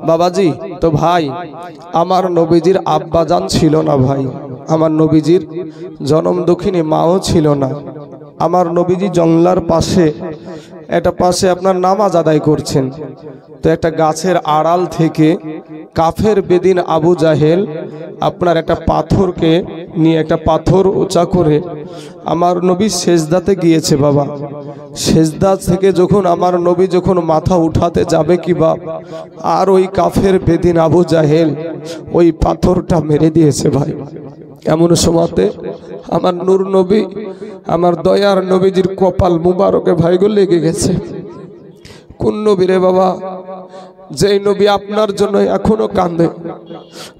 বাবাজি তো ভাই আমার নবীজির আব্বাজান ছিল না ভাই, আমার নবীজির জনম দক্ষিণী মাও ছিল না। আমার নবীজি জঙ্গলার পাশে একটা পাশে আপনার নামাজ আদায় করছেন, তো একটা গাছের আড়াল থেকে কাফের বেদিন আবু জাহেল আপনার একটা পাথরকে নিয়ে একটা পাথর উঁচা করে আমার নবী সেজদাতে গিয়েছে বাবা। সেজদা থেকে যখন আমার নবী যখন মাথা উঠাতে যাবে কি বাপ, আর ওই কাফের বেদিন আবু জাহেল ওই পাথরটা মেরে দিয়েছে ভাই। এমন সময়তে আমার নূর নবী আমার দয়ার নবীজির কপাল মুবারকে ভাইগো লেগে গেছে। কোন নবী রে বাবা? যেই নবী আপনার জন্য এখনো কান্দে,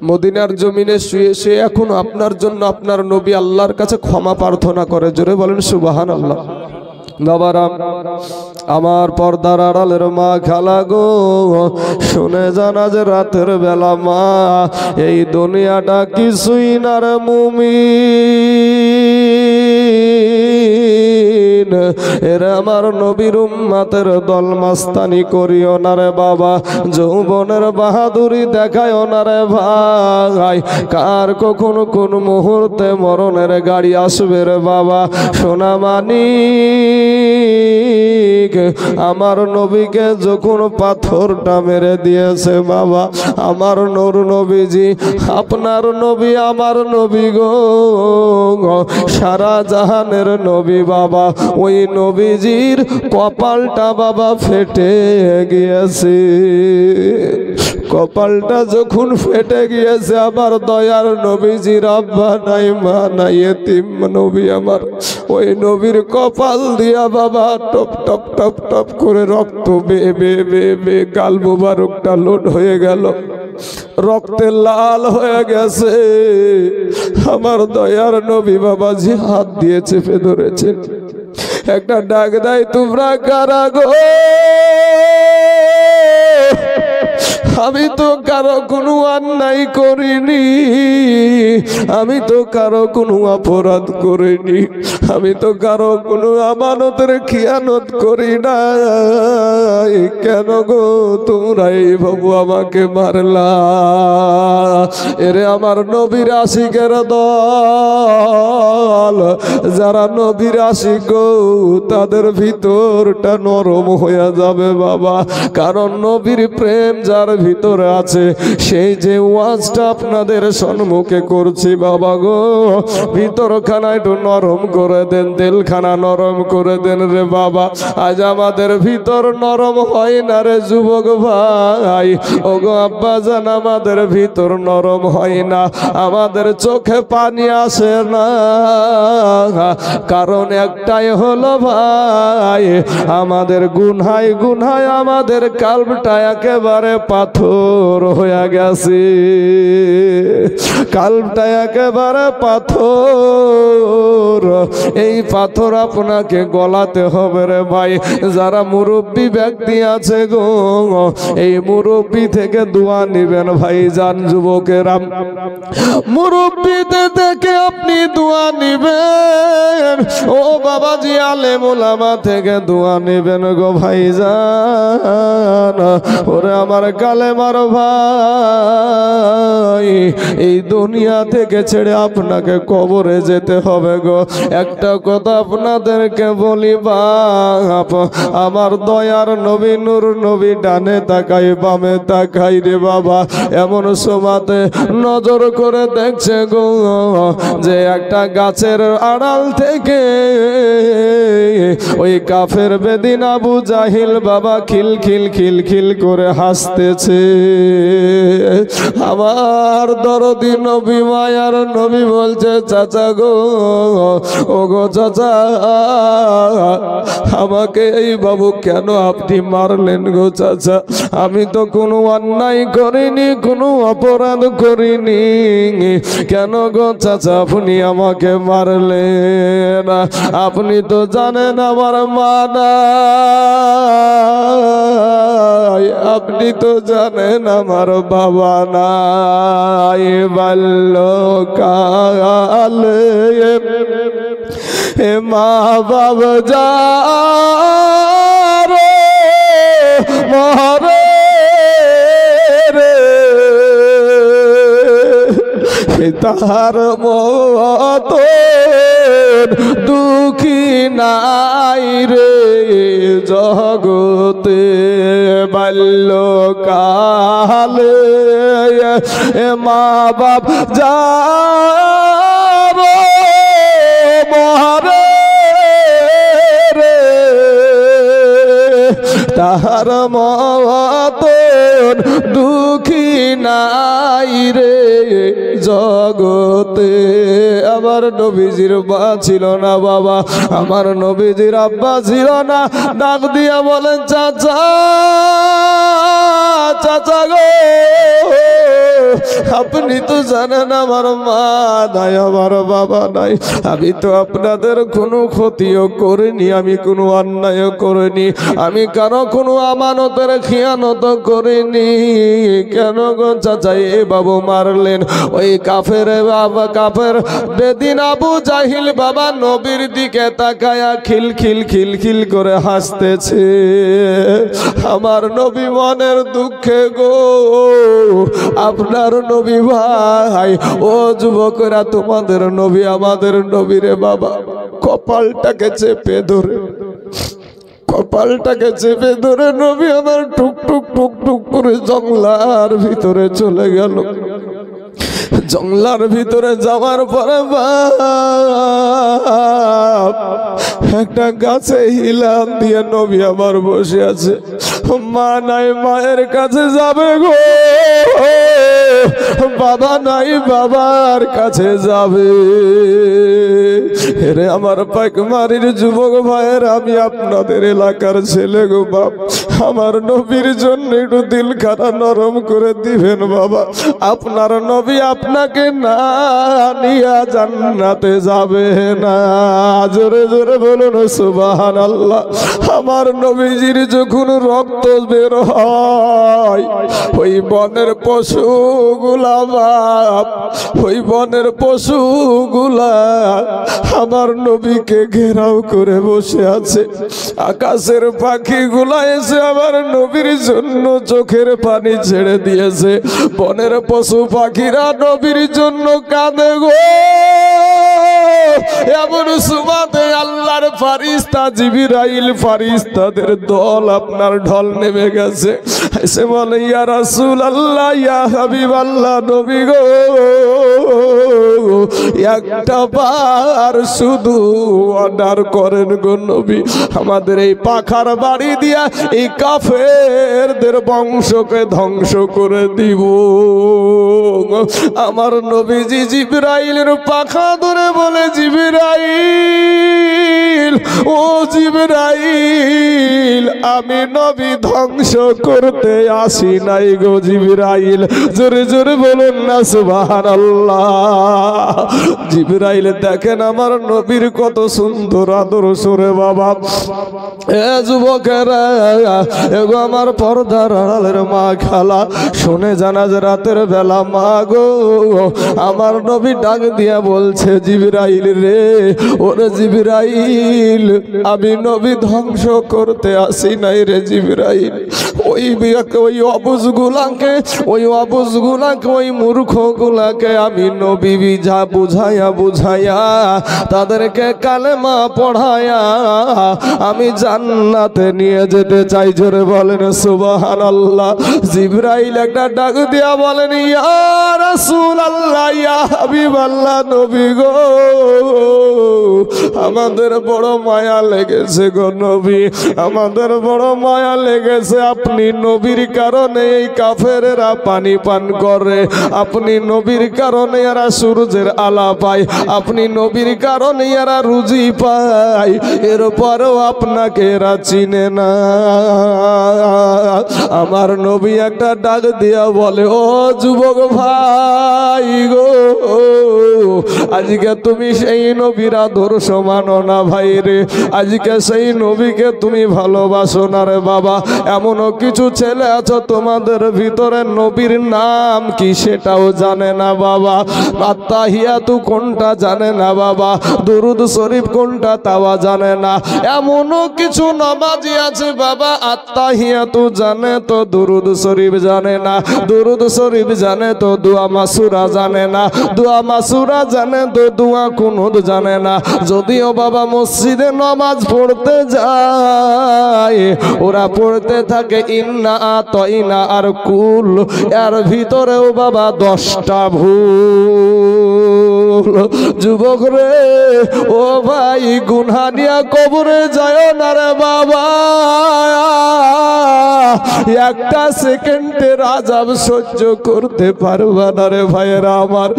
মদিনার জমিনে শুয়ে শুয়ে এখনো আপনার জন্য আপনার নবী আল্লাহর কাছে ক্ষমা প্রার্থনা করে। জোরে বলেন সুবহানাল্লাহ। বাবারাম, আমার পর্দার আড়ালের মা খালা গো, শুনে জানা যে রাতের বেলা মা এই দুনিয়াটা কিছুই না রে মুমিন, এরা আমার নবীর উম্মতের দল মাস্তানি করিও না রে বাবা, যৌবনের বাহাদুরি দেখায়ও না রে ভাই, কার কখন কোন মুহূর্তে মরণের গাড়ি আসবে রে বাবা। সোনা মানিক আমার নবীকে যখন পাথরটা মেরে দিয়েছে বাবা, আমার নূর নবীজি আপনার নবী আমার নবী গো, সারা জাহানের নবী বাবা, ওই নবীজির কপালটা বাবা ফেটে গিয়েছে। কপালটা যখন ফেটে গিয়েছে আমার দয়ার নবীজির আব্বা নাই মা নাই, এতিম নবী আমার, ওই নবীর কপাল দিয়া বাবা টপ টপ টপ টপ করে রক্ত বেয়ে বেয়ে বেয়ে বেয়ে গাল মুবারকটা লোড হয়ে গেল, রক্তে লাল হয়ে গেছে। আমার দয়ার নবী বাবাজি হাত দিয়ে চেপে ধরেছেন, একটা ডাক দেয়, তোমরা কারা গো? আমি তো কারো কোনো অন্যায় করিনি, আমি তো কারো কোনো অপরাধ করিনি, আমি তো কারো কোনো আমানতের খিয়ানত করি না, কেন গো তোমরা এইভাবে আমাকে মারলা? এরে আমার নবীর আশিকের দল, যারা নবীর আশিক গো তাদের ভিতরটা নরম হয়ে যাবে বাবা, কারণ নবীর প্রেম যার ভিতরে আছে সেই যে ওয়াজটা আপনাদের সম্মুখে করছি বাবা গো, ভিতরখানা একটু নরম করে দেন, দিলখানা নরম করে দেন রে বাবা। আজ আমাদের ভিতর নরম হয় না রে যুবক ভাই, ও গো আব্বা জান আমাদের ভিতর নরম হয় না, আমাদের চোখে পানি আসে না, কারণ একটাই হলো ভাই, আমাদের গুনহায় গুনহায় আমাদের কালবটা একেবারে পাথর হয়ে গেছে, কালবটা একেবারে পাথর। এই পাথর আপনাকে গলাতে হবে রে ভাই। যারা মুরব্বী ব্যক্তি আছে গো, এই মুরব্বী থেকে দোয়া নিবেন ভাই জান যুবকেরা, মুরব্বীতে থেকে আপনি দোয়া নিবেন, ও বাবাজি আলেম ওলামা থেকে দোয়া নিবেন গো ভাই জান। ওরে আমার কালেমার ভাই, এই দুনিয়া থেকে ছেড়ে আপনাকে কবরে যেতে হবে গো। একটা কথা আপনাদেরকে বলি বাপ, আমার দয়ার নবী নূর নবী ডানে তাকাই বামে তাকাই রে বাবা, এমন সময়তে নজর করে দেখছে গো যে একটা গাছের আড়াল থেকে ওই কাফের বেদিন আবু জাহিল বাবা খিল খিল খিল খিল করে হাসতেছে। আমার দরদি নবী মায়ার নবী বলছে, চাচা গো, ও গো চাচা, আমাকে এই বাবু কেন আপনি মারলেন গো চাচা? আমি তো কোনো অন্যায় করিনি, কোনো অপরাধ করিনি, কেন গো চাচা আপনি আমাকে মারলেন? আপনি তো জানেন আমার মা নাই, আপনি তো জানেন আমার বাবা নাই, বাল্যকালে এ মা বাবা যারে মরে তাহার মতো দুঃখী নাই রে জগতে। বাল্যকালে মা বাপ যাব মহারে রে, তাহার মতন দুঃখী নাই রে জগতে। আমার নবীজির মা ছিল না বাবা, আমার নবীজির আব্বা ছিল না। ডাক দিয়া বলেন চাচা, চাচা গো, আপনি তো জানেন আমার মা নাই, আমার বাবা নাই। আমি তো আপনাদের কোনো ক্ষতিও করিনি, আমি কোনো অন্যায় করিনি, আমি কারো কোনো আমানতের খিয়ানত করিনি। কেন গো চাচা এ বাবু মারলেন? ওই কাফের বাবা, কাফের বেদিন আবু জাহিল বাবা নবীর দিকে তাকায়া খিলখিল খিলখিল করে হাসতেছে। আমার নবী মনের দুঃখে গো, আপনার নবী ভাই, ও যুবকরা, তোমাদের নবী আমাদের নবীরে বাবা কপালটাকে চেপে ধরে, কপালটাকে চেপে ধরে নবী আমার টুক টুক টুক টুক করে জঙ্গলার ভিতরে চলে গেল। জঙ্গলার ভিতরে যাওয়ার পরে একটা গাছে হিলাম দিয়ে নবী আমার বসে আছে। মা নাই, মায়ের কাছে যাবে গো, বাবা নাই, বাবার কাছে যাবে। রে আমার পাইকমারির যুবক ভাইয়ের, আমি আপনাদের এলাকার ছেলে গো বাপ, আমার নবীর জন্য একটু দিল খানা নরম করে দিবেন বাবা। আপনার নবী আপনাকে না নিয়া জান্নাতে যাবে না। জোরে জোরে বলুন সুবহানাল্লাহ। আমার নবীজির যখন রক্ত বের হয়, ওই বনের পশুগুলা বাপ, ওই বনের পশুগুলা আমার নবীকে ঘেরাও করে বসে আছে। আকাশের পাখিগুলা এসে আমার নবীর জন্য চোখের পানি ছেড়ে দিয়েছে। বনের পশু পাখিরা নবীর জন্য কাঁদে গো। এমন সুবাদে আল্লাহর ফারিস্তা জিবরাইল ফারিস্তাদের দল আপনার ঢল নেমে গেছে। এসে বলে ইয়া রাসূলুল্লাহ, ইয়া হাবিবাল্লাহ, নবী গো, একটা বার শুধু অর্ডার করেন গো নবী, আমাদের এই পাখার বাড়ি দিয়া এই কাফেরদের বংশকে ধ্বংস করে দিব। আমার নবীজি জিবরাইলের পাখা ধরে বলে, জিবরাইল, ও জিবরাইল, আমি নবী ধ্বংস করতে আসি নাই গো জিবরাইল। জোরে জোরে বলুন না সুবহানাল্লাহ। জিবরাইল দেখেন আমার নবীর কত সুন্দর আদর্শ রে বাবা। এ যুবকেরা, এগো আমার পর্দার আড়ালের মা খালা, শুনে জানা যে রাতের বেলা মা গো, আমার নবী ডাক দিয়া বলছে, জিবরাইল রে, ওরে জিবরাইল, আমি নবী ধ্বংস করতে আসি নাই রে জিবরাইল। ওই অবুঝগুলাকে, ওই অবুঝগুলাকে, ওই মূর্খগুলাকে আমি নবী বুঝাইয়া বুঝাইয়া তাদেরকে কালেমা পড়াইয়া আমি জান্নাতে নিয়ে যেতে চাই। জোরে বলেন সুবহানাল্লাহ। জিবরাইল একটা ডাক দিয়া বলেন, ইয়া রাসূলুল্লাহ, ইয়া হাবিবাল্লাহ, নবী গো, আমাদের বড় মায়া লেগেছে গো নবী, আমাদের বড় মায়া লেগেছে। আপনি নবীর কারণে এই কাফেরেরা পানি পান করে, আপনি নবীর কারণে এরা সূর্যের আলা পায়, আপনি নবীর কারণে এরা রুজি পায়, এরপরেও আপনাকে এরা চিনে না। আমার নবী একটা ডাক দিয়া বলে, ও যুবক ভাই গো, আজকে তুমি সেই নবীর আদর্শ মানো না ভাই রে। আজকে সেই নবীকে তুমি ভালোবাসো না রে বাবা। এমনও কিছু ছেলে আছো তোমাদের ভিতরে নবীর নাম কি সেটাও জানে না বাবা। আত্তাহিয়াতু কোনটা জানে না বাবা, দুরুদ শরীফ কোনটা তাও জানে না। এমনও কিছু নামাজি আছে বাবা, আত্তাহিয়াতু জানে তো দুরুদ শরীফ জানে না, দুরুদ শরীফ জানে তো দোয়া মাসুরা জানে না, দোয়া মাসুরা জানে তো দোয়া কুনুত জানে না। যদিও বাবা মসজিদে নামাজ পড়তে যায়, ওরা পড়তে থাকে ইন্না আতাইনা আর কুল, এর ভিতরেও বাবা 10টা ভুল। যুবক রে ও ভাই, গুনাহ নিয়া কবরে যায় না রে বাবা। একটা সেকেন্ডের আযাব সহ্য করতে পারবা না রে ভাইয়েরা আমার,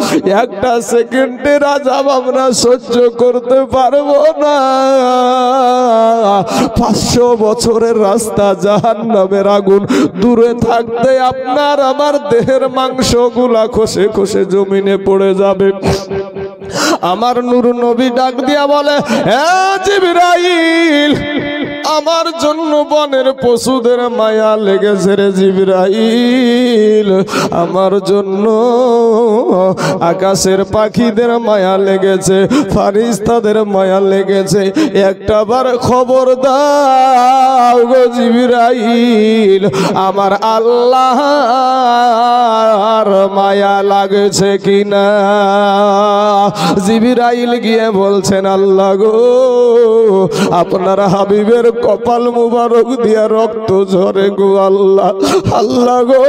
একটা সেকেন্ডের আযাব আমরা সহ্য করতে পারবো না। 500 বছরের রাস্তা জাহান্নামের আগুন দূরে থাকতে আপনার আমার দেহের মাংসগুলা খসে খসে জমিনে পড়ে যাবে। আমার নূর নবী ডাক দিয়া বলে, হে জিবরাইল, আমার জন্য বনের পশুদের মায়া লেগেছে রে জিবরাইল, আমার জন্য আকাশের পাখিদের মায়া লেগেছে, ফারিস্তাদের মায়া লেগেছে। একটাবার খবর দাও গো জিবরাইল, আমার আল্লাহর মায়া লাগছে কিনা। জিবরাইল গিয়ে বলছেন, আল্লাহ গো, আপনার হাবিবের কপাল মুবারক দিয়া রক্ত ঝরে গো আল্লাহ। আল্লাহ গো,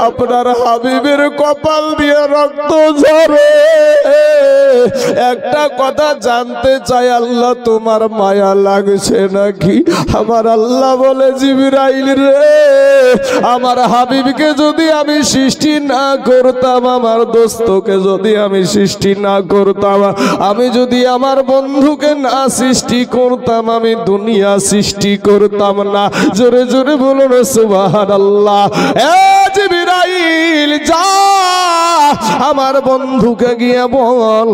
আপনার হাবিবের কপাল দিয়া রক্ত ঝরে। একটা কথা জানতে চাই আল্লাহ, তোমার মায়া লাগছে নাকি? আমার আল্লাহ বলে, জিবরাইল রে, আমার হাবিবকে যদি আমি সৃষ্টি না করতাম, আমার দোস্তকে যদি আমি সৃষ্টি না করতাম, আমি যদি আমার বন্ধুকে না সৃষ্টি করতাম, আমি দুনিয়া সৃষ্টি করতাম না। জোরে জোরে বলুন সুবহানাল্লাহ। এ জিবরাইল, যা আমার বন্ধুকে গিয়ে বল,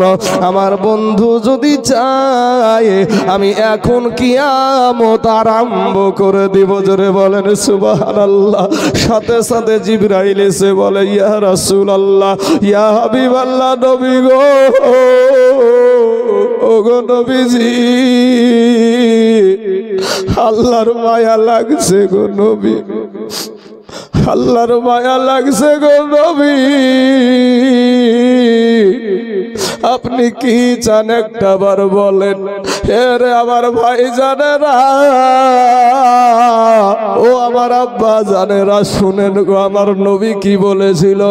আমার বন্ধু যদি চায় আমি এখন কিয়ামত আরম্ভ করে দিব। জোরে বলেন সুবহানাল্লাহ। সাথে সাথে জিবরাইল এসে বলে, ইয়া রাসূলুল্লাহ, ইয়া হাবিবাল্লাহ, নবী গো, ও গো নবীজি, আল্লাহর মায়া লাগছে গো নবী, আল্লাহর মায়া লাগছে গো নবী। আপনি কি চান একটা বার বলেন। রে আমার ভাই জানেরা, ও আমার আব্বা জানেরা, শুনেন গো, আমার নবী কি বলেছিল?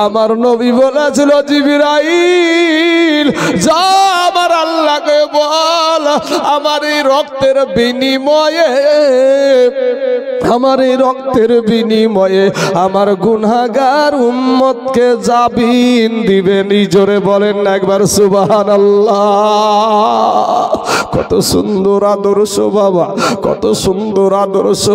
আমার নবী বলেছিল, জিবরাইল যা আমার আল্লাহকে বল, আমার এই রক্তের বিনিময়ে, আমার এই রক্তের বিনিময়ে আমার গুনাহগার উম্মতকে জামিন দিবেন। জোরে বলেন না একবার সুবহানাল্লাহ। কত সুন্দর আদর্শ বাবা, কত সুন্দর আদর্শ।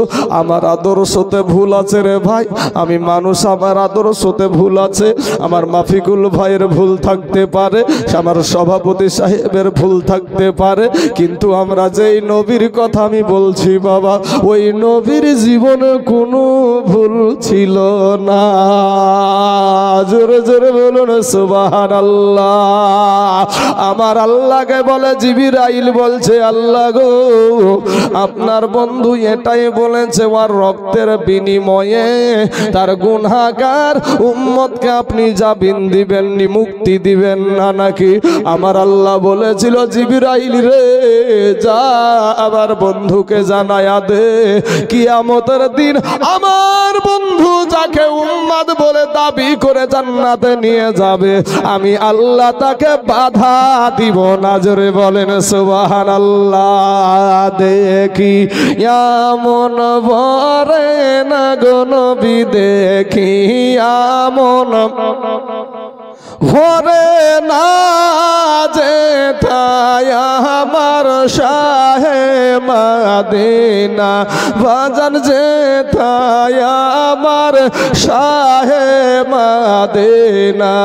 আমার আদর্শতে ভুল আছে রে ভাই, আমি মানুষ, আমার আদর্শতে ভুল আছে। আমার মাফিকুল ভাইয়ের ভুল থাকতে পারে, আমার সভাপতি সাহেবের ভুল থাকতে পারে, কিন্তু আমরা যেই নবীর কথা আমি বলছি বাবা, ওই নবীর জীবনে কোনো ভুল ছিল না। জোরে জোরে বলুন সুবহানাল্লাহ। আমার আল্লাহকে বলে, জিবরাইল বলছে, আল্লাহ গো, আপনার বন্ধু এটাই বলেছে, ওর রক্তের বিনিময়ে তার গুনাহগার উম্মতকে আপনি জামিন দিবেন, মুক্তি দিবেন না নাকি? আমার আল্লাহ বলেছিল, জিবরাইল রে, যা আমার বন্ধুকে জানায়া দে, কিয়ামতের দিন আমার বন্ধু যাকে উম্মত বলে দাবি করে জান্নাতে নিয়ে যাবে, আমি আল্লাহ তাকে বাধা দিব না। জোরে বলেন সুবহানাল্লাহ। দেখি এমন বরে না গো নবী, দেখি এমন ঘরে না যেথায় আমার শাহে মদিনা বাজান যেথায় আমার শাহে মদিনা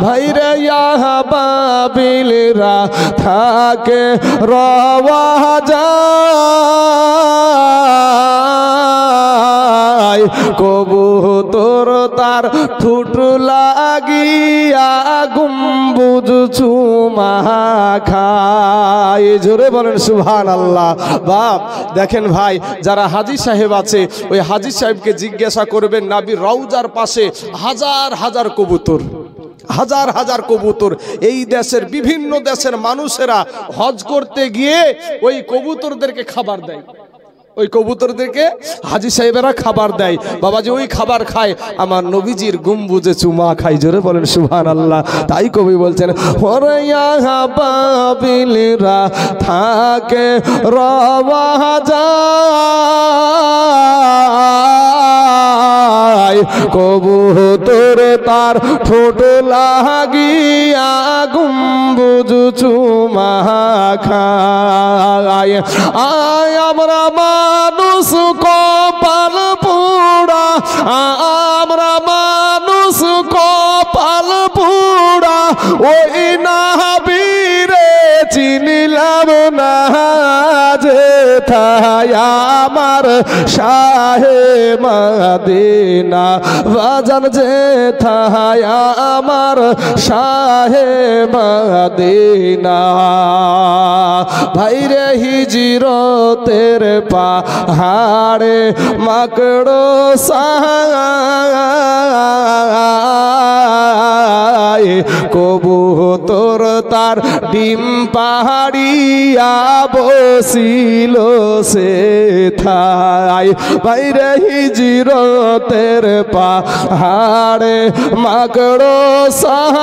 ভাইরে ইয়া বাবিলরা থাকে রওয়া যায় কবুতর তার ঠুট লাগিয়া গম্বুজ চুমা খায়। জোরে বলেন সুবহানাল্লাহ। বাপ দেখেন ভাই, যারা হাজী সাহেব আছে ওই হাজী সাহেবকে জিজ্ঞাসা করবেন নবীর রওজার পাশে হাজার হাজার কবুতর, হাজার হাজার কবুতর। এই দেশের বিভিন্ন দেশের মানুষেরা হজ করতে গিয়ে ওই কবুতরদেরকে খাবার দেয়, ওই কবুতরদেরকে হাজী সাহেবেরা খাবার দেয়। বাবাজি ওই খাবার খায়, আমার নবীজির গম্বুজে চুমা খায়। জোরে বলেন সুবহানাল্লাহ। তাই কবি বলছেন ওরে ইয়া বাবিলরা থাকে রওয়া যায় কবুতর তার ঠোঁট লাগিয়া গম্বুজ চুমা খায়। আয় আমরা মানুষ কপাল পোড়া, আমরা মানুষ কপাল পোড়া, ওই নবীরে চিনিলাম না যেথায় আমার শাহে মদিনা বাজান যেথায় আমার শাহে মদিনা ভাইরে হিজরতের পাহাড়ে মাকড়ো সায় কবুতর তার ডিম পাহাড়িয়া বসিল সে থাই বাইরে হিজরতের পাহাড়ে মাকড়ো সায়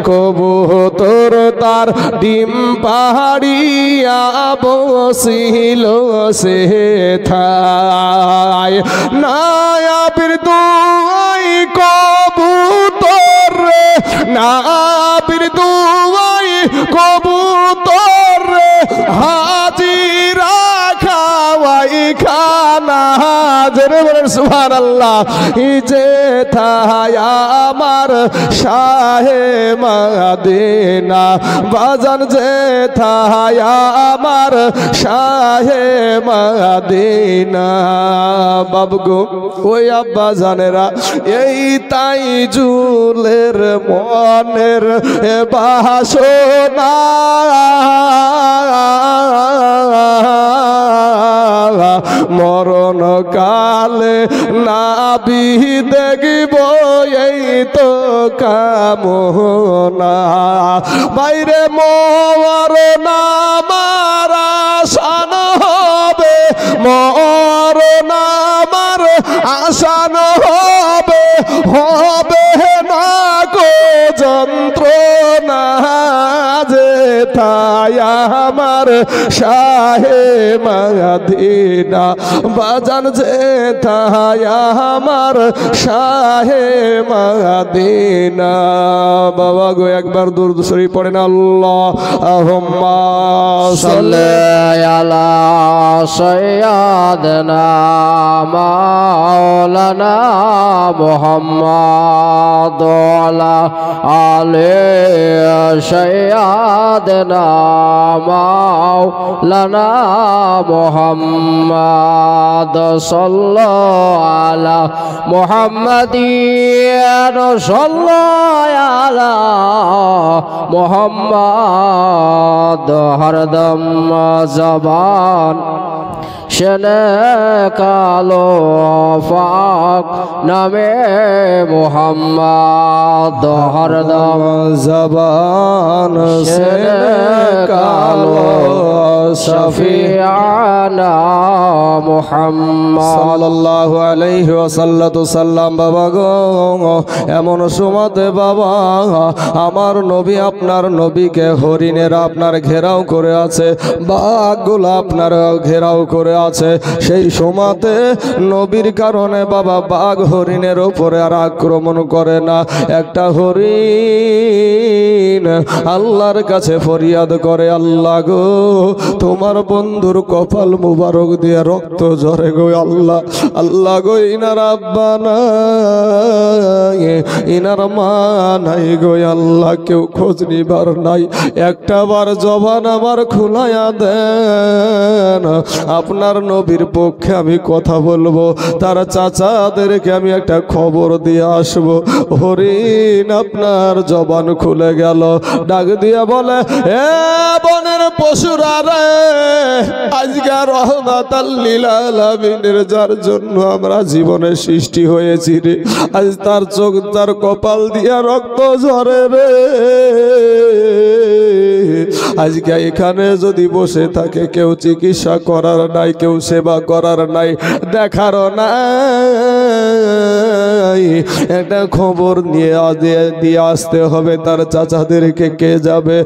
কবুতর তার ডিম পাহাড়িয়া বসিল সে থাই নায়াবির দুয়াই কবুতর রে নায়াবির দুয়াই কবুতর রে হাজিরা খাওয়াই খানা জোরে বলেন সুবহানাল্লাহ যে থাই আমার শাহে মদিনা বাজান যে থাই আমার শাহে মদিনা বাবগো ওই আব্বা জানেরা এই তাই জুলের মনের বাসনা মরণ কালে নাবি দেখব এই তো কামনা বাইরে মরণ আমার আসান হবে মরণ আমার আসান হবে হবে না গো যন্ত্রণা যে থাই আমার শাহে মদিনা বাজান যে থাই আমার শাহে মদিনা বাবা গো একবার দুরূদ শরীফ পড়েন আল্লাহুম্মা সাল্লি আলা সাইয়্যিদিনা মাওলানা মুহাম্মদ ওয়ালা আলি সাইয়্যিদিনা মাওলানা মুহাম্মদ সাল্লাল্লাহু আলা মুহাম্মাদিন সাল্লাল্লাহু আলা মুহাম্মদ হরদম জবান শনে কালো ফাক নামে মুহাম্মদ হরদম জবান শনে কালো শফিআনা মুহাম্মদ সাল্লাল্লাহু আলাইহি ওয়াসাল্লাম বাবা গো এমন সময়তে বাবা আমার নবী আপনার নবীকে হরিণেরা আপনার ঘেরাও করে আছে বাঘগুলো আপনার ঘেরাও করে আছে। সেই সময়তে নবীর কারণে বাবা বাঘ হরিণের ওপরে আর আক্রমণ করে না। একটা হরিণ আল্লাহর কাছে ফরিয়াদ করে, আল্লাহ গো তোমার বন্ধুর কপাল মুবারক দিয়ে রক্ত ঝরে গো আল্লাহ, আল্লাহ গো ইনার আব্বা নাই, ইনার মা নাই গো আল্লাহ, কেউ খোঁজ নিবার নাই, একটা বার জবান আমার খুলাইয়া দেন, আপনার নবীর পক্ষে আমি কথা বলবো, তার চাচাদেরকে আমি একটা খবর দিয়ে আসবো। হরিণ আপনার জবান খুলে গেল, ডাক দিয়ে বলে, এ বনের পশুরা রে, আজকে রহমাতাল লিল আলামিনের যার জন্য আমরা জীবনে সৃষ্টি হয়েছি রে, আজ তার চোখ তার কপাল দিয়া রক্ত ঝরে রে, আজকে এখানে যদি বসে থাকে কেউ চিকিৎসা করার নাই, কেউ সেবা করার নাই, দেখার নাই, একটা খবর নিয়ে দিয়ে আসতে হবে তার চাচাদেরকে। কে যাবে?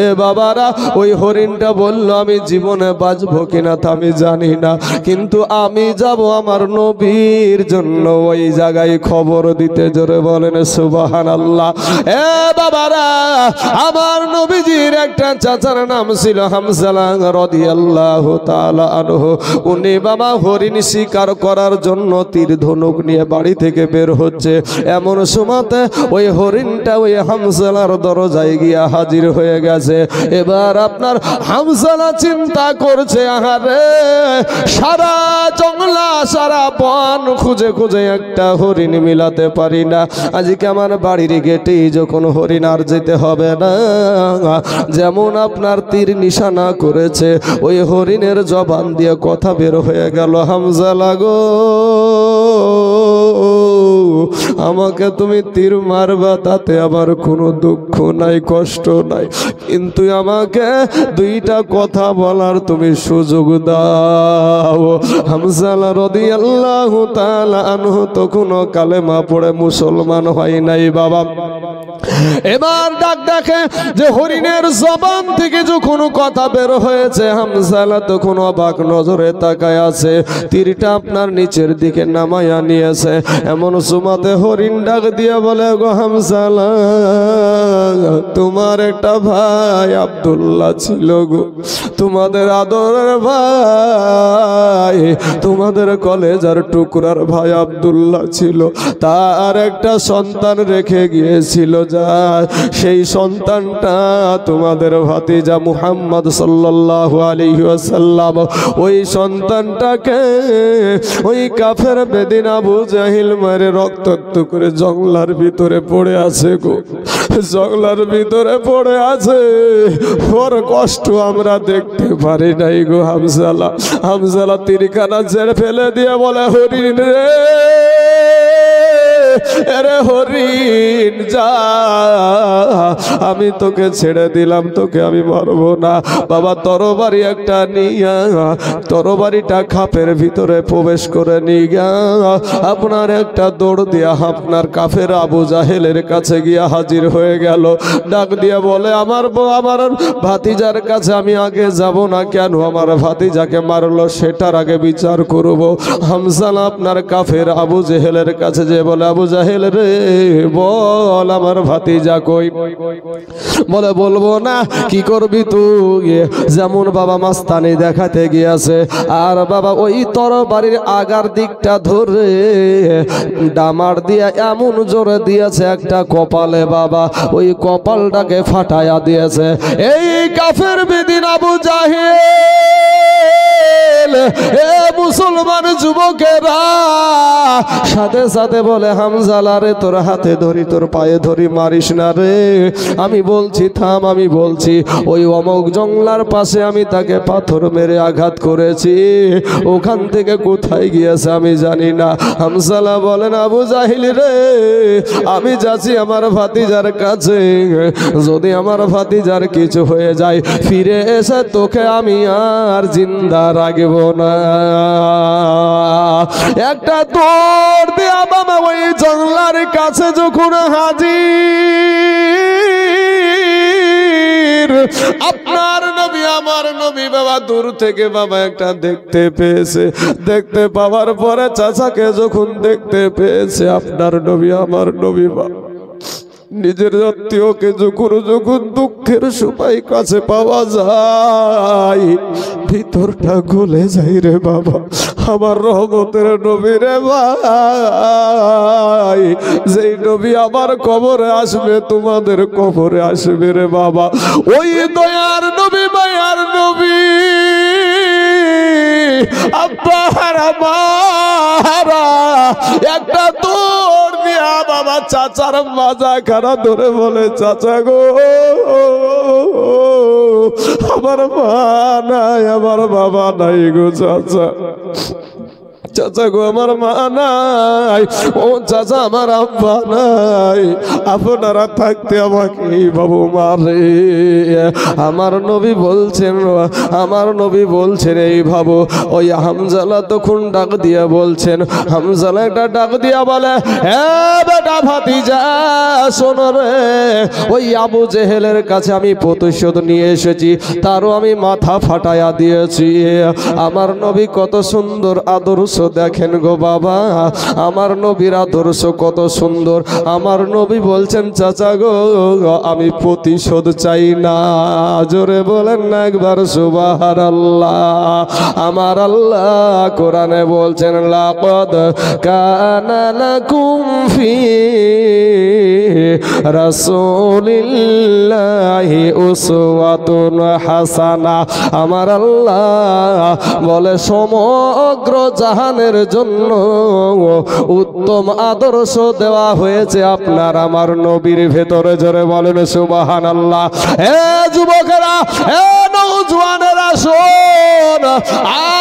এ বাবারা, ওই হরিণটা বলল আমি জীবনে বাঁচবো কিনা তা আমি জানি না, কিন্তু আমি যাব আমার নবীর জন্য ওই জায়গায় খবর দিতে। জোরে বলেন সুবহানাল্লাহ। এ বাবারা, আমার নবীজির একটা চাচার নাম ছিল হামজালা রাদিয়াল্লাহু তাআলা আনহু। উনি বাবা হরিণ শিকার করার জন্য তীর ধনুক নিয়ে বাড়ি থেকে বের হচ্ছে, এমন সময়তে ওই হরিণটা ওই হামজালার দরজায় গিয়া হাজির হয়ে গেছে। এবার আপনার হামজালা চিন্তা করছে, আহারে সারা জঙ্গলা সারা বন খুঁজে খুঁজে একটা হরিণ মিলাতে পারি না, আজকে আমার বাড়ির গেটেই যখন হরিণ আর যেতে হবে না, যেমন আপনার তীর নিশানা করেছে ওই হরিণের জবান দিয়ে কথা বের হয়ে গেল, হামজালা গো আমাকে তুমি তীর মারবা তাতে আমার কোনো দুঃখ নাই, কষ্ট নাই, কিন্তু আমাকে দুইটা কথা বলার তুমি সুযোগ দাও। হামজালা রাদিয়াল্লাহু তাআলা আনহু তখনও কালেমা পড়ে মুসলমান হয় নাই বাবা। এবার ডাক দেখে যে হরিণের জবান থেকে যখন কথা বের হয়েছে, হামজালা তখন অবাক নজরে তাকায় আছে, তীরটা আপনার নিচের দিকে নামায়া নিয়েছে। এমন সুমাতে হরিণ ডাক দিয়ে বলে, গো হামজালা তোমার একটা ভাই আব্দুল্লাহ ছিল গো, তোমাদের আদরের ভাই, তোমাদের কলেজার টুকরার ভাই আব্দুল্লাহ ছিল, তার একটা সন্তান রেখে গিয়েছিল, যা সেই সন্তানটা তোমাদের ভাতিজা মুহাম্মদ সাল্লাল্লাহু আলাইহি ওয়াসাল্লাম, ওই সন্তানটাকে ওই কাফের বেদিন আবু জাহিল মারে রক্তাক্ত করে জঙ্গলার ভিতরে পড়ে আছে গো, জঙ্গলার ভিতরে পড়ে আছে, ওর কষ্ট আমরা দেখতে পারি নাই গো হামজালা। হামজালা তীরখানা ছেড়ে ফেলে দিয়ে বলে, হরিণ রে, আরে হরিণ যা, আমি তোকে ছেড়ে দিলাম, তোকে আমি মারবো না। বাবা তরবারি একটা নিয়া তরবারিটা খাপের ভিতরে প্রবেশ করে নিয়ে আপনার একটা দৌড় দিয়া আপনার কাফের আবু জাহেলের কাছে গিয়া হাজির হয়ে গেল। ডাক দিয়া বলে, আমার ভাতিজার কাছে আমি আগে যাব না কেন? আমার ভাতিজাকে মারলো সেটার আগে বিচার করব। হামজালা আপনার কাফের আবু জাহেলের কাছে যে বলে, আবু জাহেল রে বল আমার ভাতিজা কই? বলে বলবো না। কি করবি তুই? যেমন বাবা মাস্তানি দেখাতে গিয়েছে, আর বাবা ওই তরবারির আগার দিকটা ধরে ডামার দিয়া এমন জোরে দিয়েছে একটা কপালে, বাবা ওই কপালটাকে ফাটাইয়া দিয়েছে। এই কাফের বেদিন আবু জাহেল, এ মুসলমান যুবকেরা সাথে সাথে বলে, হামজালা রে তোর হাতে ধরি, তোর পায়ে ধরি, মারিস না রে, আমি বলছি থাম, আমি বলছি ওই অমুক জঙ্গলার পাশে আমি তাকে পাথর মেরে আঘাত করেছি, ওখান থেকে কোথায় গিয়েছে আমি জানি না। হামজালা বলেন, আবু জাহিল রে আমি যাচ্ছি আমার ভাতিজার কাছে, যদি আমার ভাতিজার কিছু হয়ে যায় ফিরে এসে তোকে আমি আর জিন্দা রাখব না। একটা দৌড় দিয়া বাবা ওই জঙ্গলার কাছে যখন হাজির, আপনার নবী আমার নবী বাবা দূর থেকে বাবা একটা দেখতে পেয়েছে। দেখতে পাওয়ার পরে চাচাকে যখন দেখতে পেয়েছে, আপনার নবী আমার নবী বাবা নিজের আত্মীয়কে যখন যখন দুঃখের সময় কাছে পাওয়া যায়, ভিতরটা গলে যায় রে বাবা। আমার রহমতের নবী রে ভাই, যেই নবী আমার কবরে আসবে, তোমাদের কবরে আসবে রে বাবা। ওই দয়ার নবী, মায়ার নবী আব্বার আমারা একটা দৌড় দিয়া বাবা চাচার মাজা খানা ধরে বলে, চাচা গো আমার মা নাই, আমার বাবা নাই গো চাচা, চাচা গো আমার মা নাই, ও চাচা আমার আব্বা নাই, আপনারা থাকতে আমাকে বাবু মারে। আমার নবী বলছেন, আমার নবী বলছেন এই ভাবো। ওই হামজালা তখন ডাক দিয়া বলছেন, হামজালা একটা ডাক দিয়া বলে, এ বেটা ভাতিজা শোনো রে, ওই আবু জেহেলের কাছে আমি প্রতিশোধ নিয়ে এসেছি, তারও আমি মাথা ফাটাইয়া দিয়েছি। আমার নবী কত সুন্দর আদর্শ দেখেন গো বাবা, আমার নবীর আদর্শ কত সুন্দর। আমার নবী বলছেন, চাচা গো আমি প্রতিশোধ চাই না। জোরে বলেন না একবার সুবহানাল্লাহ। আমার আল্লাহ কোরআনে বলছেন, লাকাদ কানা লাকুম ফি রাসূলিল্লাহি উসওয়াতুন হাসানা। আমার আল্লাহ বলে সমগ্র জাহানের জন্য উত্তম আদর্শ দেওয়া হয়েছে আপনার আমার নবীর ভেতরে। জোরে বলেন সুবহানাল্লাহ। হে যুবকেরা, হে নওজওয়ানেরা শোন,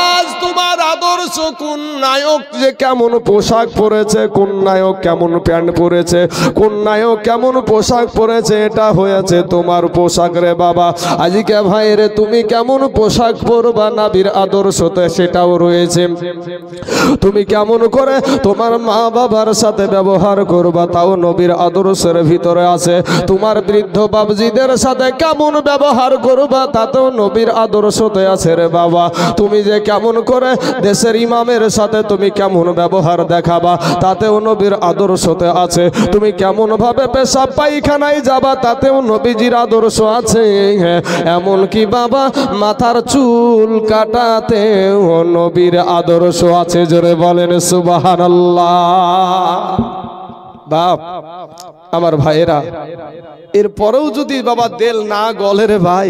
আজ তোমার আদর্শ কোন নায়ক যে কেমন পোশাক পরেছে, কোন নায়ক কেমন প্যান্ট পরেছে, কোন নায়ক কেমন পোশাক পরেছে, এটা হয়েছে তোমার পোশাক রে বাবা। আজকে ভাই রে তুমি কেমন পোশাক পরবা, নবীর আদর্শতে সেটাও রয়েছে। তুমি কেমন করে তোমার মা বাবার সাথে ব্যবহার করবা, তাও নবীর আদর্শের ভিতরে আছে। তোমার বৃদ্ধ বাবজিদের সাথে কেমন ব্যবহার করবা, তাতেও নবীর আদর্শতে আছে রে বাবা। তুমি যে কেমন করে দেশের ইমামের সাথে তুমি কেমন ব্যবহার দেখাবা, তাতেও নবীর আদর্শতে আছে। তুমি কেমন ভাবে পেশাব পায়খানায় যাবা, তাতেও নবীজির আদর্শ আছে। এমন কি বাবা মাথার চুল কাটাতেও নবীর আদর্শ আছে। জোরে বলেন সুবহানাল্লাহ। বাপ আমার ভাইয়েরা, এরপরেও যদি বাবা দেল না গলে রে ভাই,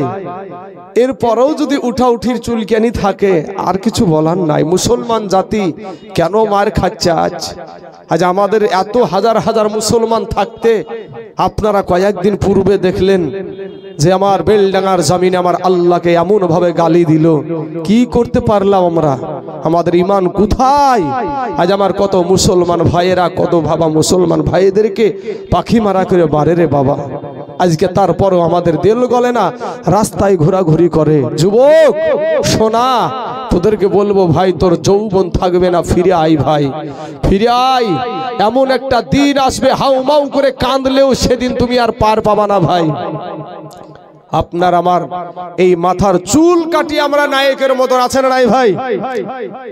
এরপরেও যদি উঠাউঠির চুলকানি থাকে, আর কিছু বলার নাই। মুসলমান জাতি কেন মার খাচ্ছে আজ? আজ আমাদের এত হাজার হাজার মুসলমান থাকতে আপনারা কয়েকদিন পূর্বে দেখলেন যে আমার বেলডাঙ্গার জমিনে আমার আল্লাহকে এমন ভাবে গালি দিল। কি করতে পারলাম আমরা? আমাদের ঈমান কোথায়? আজ আমার কত মুসলমান ভাইয়েরা, কত ভাবা মুসলমান ভাইদেরকে পাখি মারা করে বাড়ে রে বাবা। আজকে তারপরও আমাদের দিল গলে না, রাস্তায় ঘোরাঘুরি করে। যুবক শোনা, তোদেরকে বলবো ভাই, তোর যৌবন থাকবে না, ফিরে আয় ভাই, ফিরে আয়। এমন একটা দিন আসবে হাউমাউ করে কাঁদলেও সেদিন তুমি আর পার পাবা না ভাই। আপনার আমার এই মাথার চুল কাটিয়ে আমরা নায়কের মতন আছে না নাই ভাই?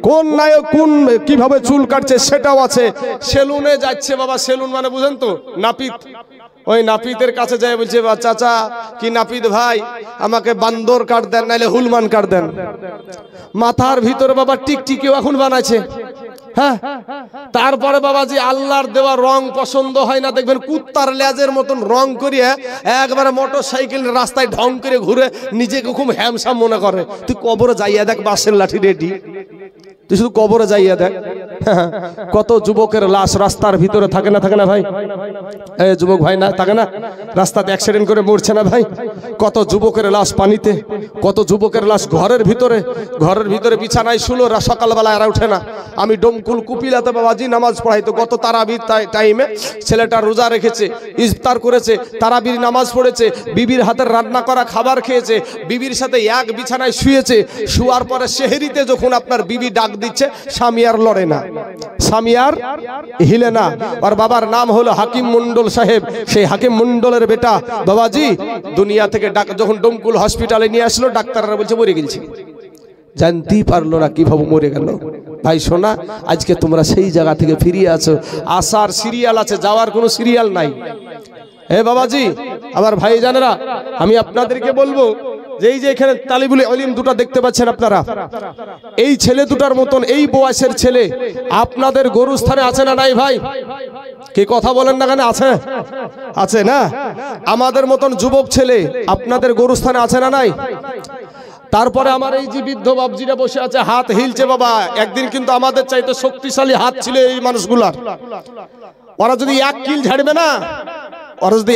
কোন নায়ক কোন কিভাবে চুল কাটছে সেটাও আছে। সেলুনে যাচ্ছে বাবা, সেলুন মানে বুঝেন তো, নাপিত। ওই নাপিতের কাছে যায়, বলছে চাচা কি নাপিত ভাই, আমাকে বান্দর কাট দেন, নাইলে হুলমান কাট দেন। মাথার ভিতরে বাবা টিকটিকিও এখন বানাচ্ছে। হ্যাঁ, তারপরে বাবাজি আল্লাহর দেওয়া রং পছন্দ হয় না, দেখবেন কুত্তার লেজের মতন রং করিয়ে একবারে মোটর সাইকেল রাস্তায় ঢং করে ঘুরে নিজেকে খুব হ্যামসাম মনে করে। তুই কবরে যাইয়া দেখ, বাঁশের লাঠি রেডি, তুই শুধু কবরে যাইয়া দেখ। কত যুবকের লাশ রাস্তার ভিতরে থাকে না, থাকে না ভাই? এই যুবক ভাই না থাকে না, রাস্তাতে অ্যাক্সিডেন্ট করে মরছে না ভাই? কত যুবকের লাশ পানিতে, কত যুবকের লাশ ঘরের ভিতরে, ঘরের ভিতরে বিছানায় শুলো, সকালবেলা এরা উঠে না। আমি ডোমকুল কুপিলাতে বাবাজি নামাজ পড়াই, তো গত তারাবির টাইমে ছেলেটা রোজা রেখেছে, ইফতার করেছে, তারাবির নামাজ পড়েছে, বিবির হাতের রান্না করা খাবার খেয়েছে, বিবির সাথে এক বিছানায় শুয়েছে। শুয়ার পরে সেহরিতে যখন আপনার বিবি ডাক দিচ্ছে, স্বামী আর লড়ে না। স্বামী আর হিলে না। আর বাবার নাম হলো হাকিম মন্ডল সাহেব। সেই হাকিম মন্ডলের বেটা বাবাজি দুনিয়া থেকে যখন ডোমকুল হসপিটালে নিয়ে আসলো, ডাক্তাররা বলছে মরে গেছে। জানতেই পারলো না কিভাবে মরে গেল। ভাই শোনা, আজকে তোমরা সেই জায়গা থেকে ফিরিয়ে আছো। আসার সিরিয়াল আছে, যাওয়ার কোনো সিরিয়াল নাই। হে বাবাজি, আমার ভাই জানেরা, আমি আপনাদেরকে বলবো যে এই যে এখানে তালিবুল ইলম দুটো দেখতে পাচ্ছেন আপনারা, এই ছেলে দুটার মতন এই বয়সের ছেলে আপনাদের গরুস্থানে আছে না নাই? ভাই কি কথা বলেন না কেন? আছে, আছে না? আমাদের মতন যুবক ছেলে আপনাদের গরুস্থানে আছে না নাই? তারপরে আমার এই যে বৃদ্ধ বাবজিরা বসে আছে, হাত হিলছে বাবা। একদিন কিন্তু আমাদের চাইতে শক্তিশালী হাত ছিল এই মানুষগুলার। ওরা যদি এক কিল ঝাড়বে না, ওরা যদি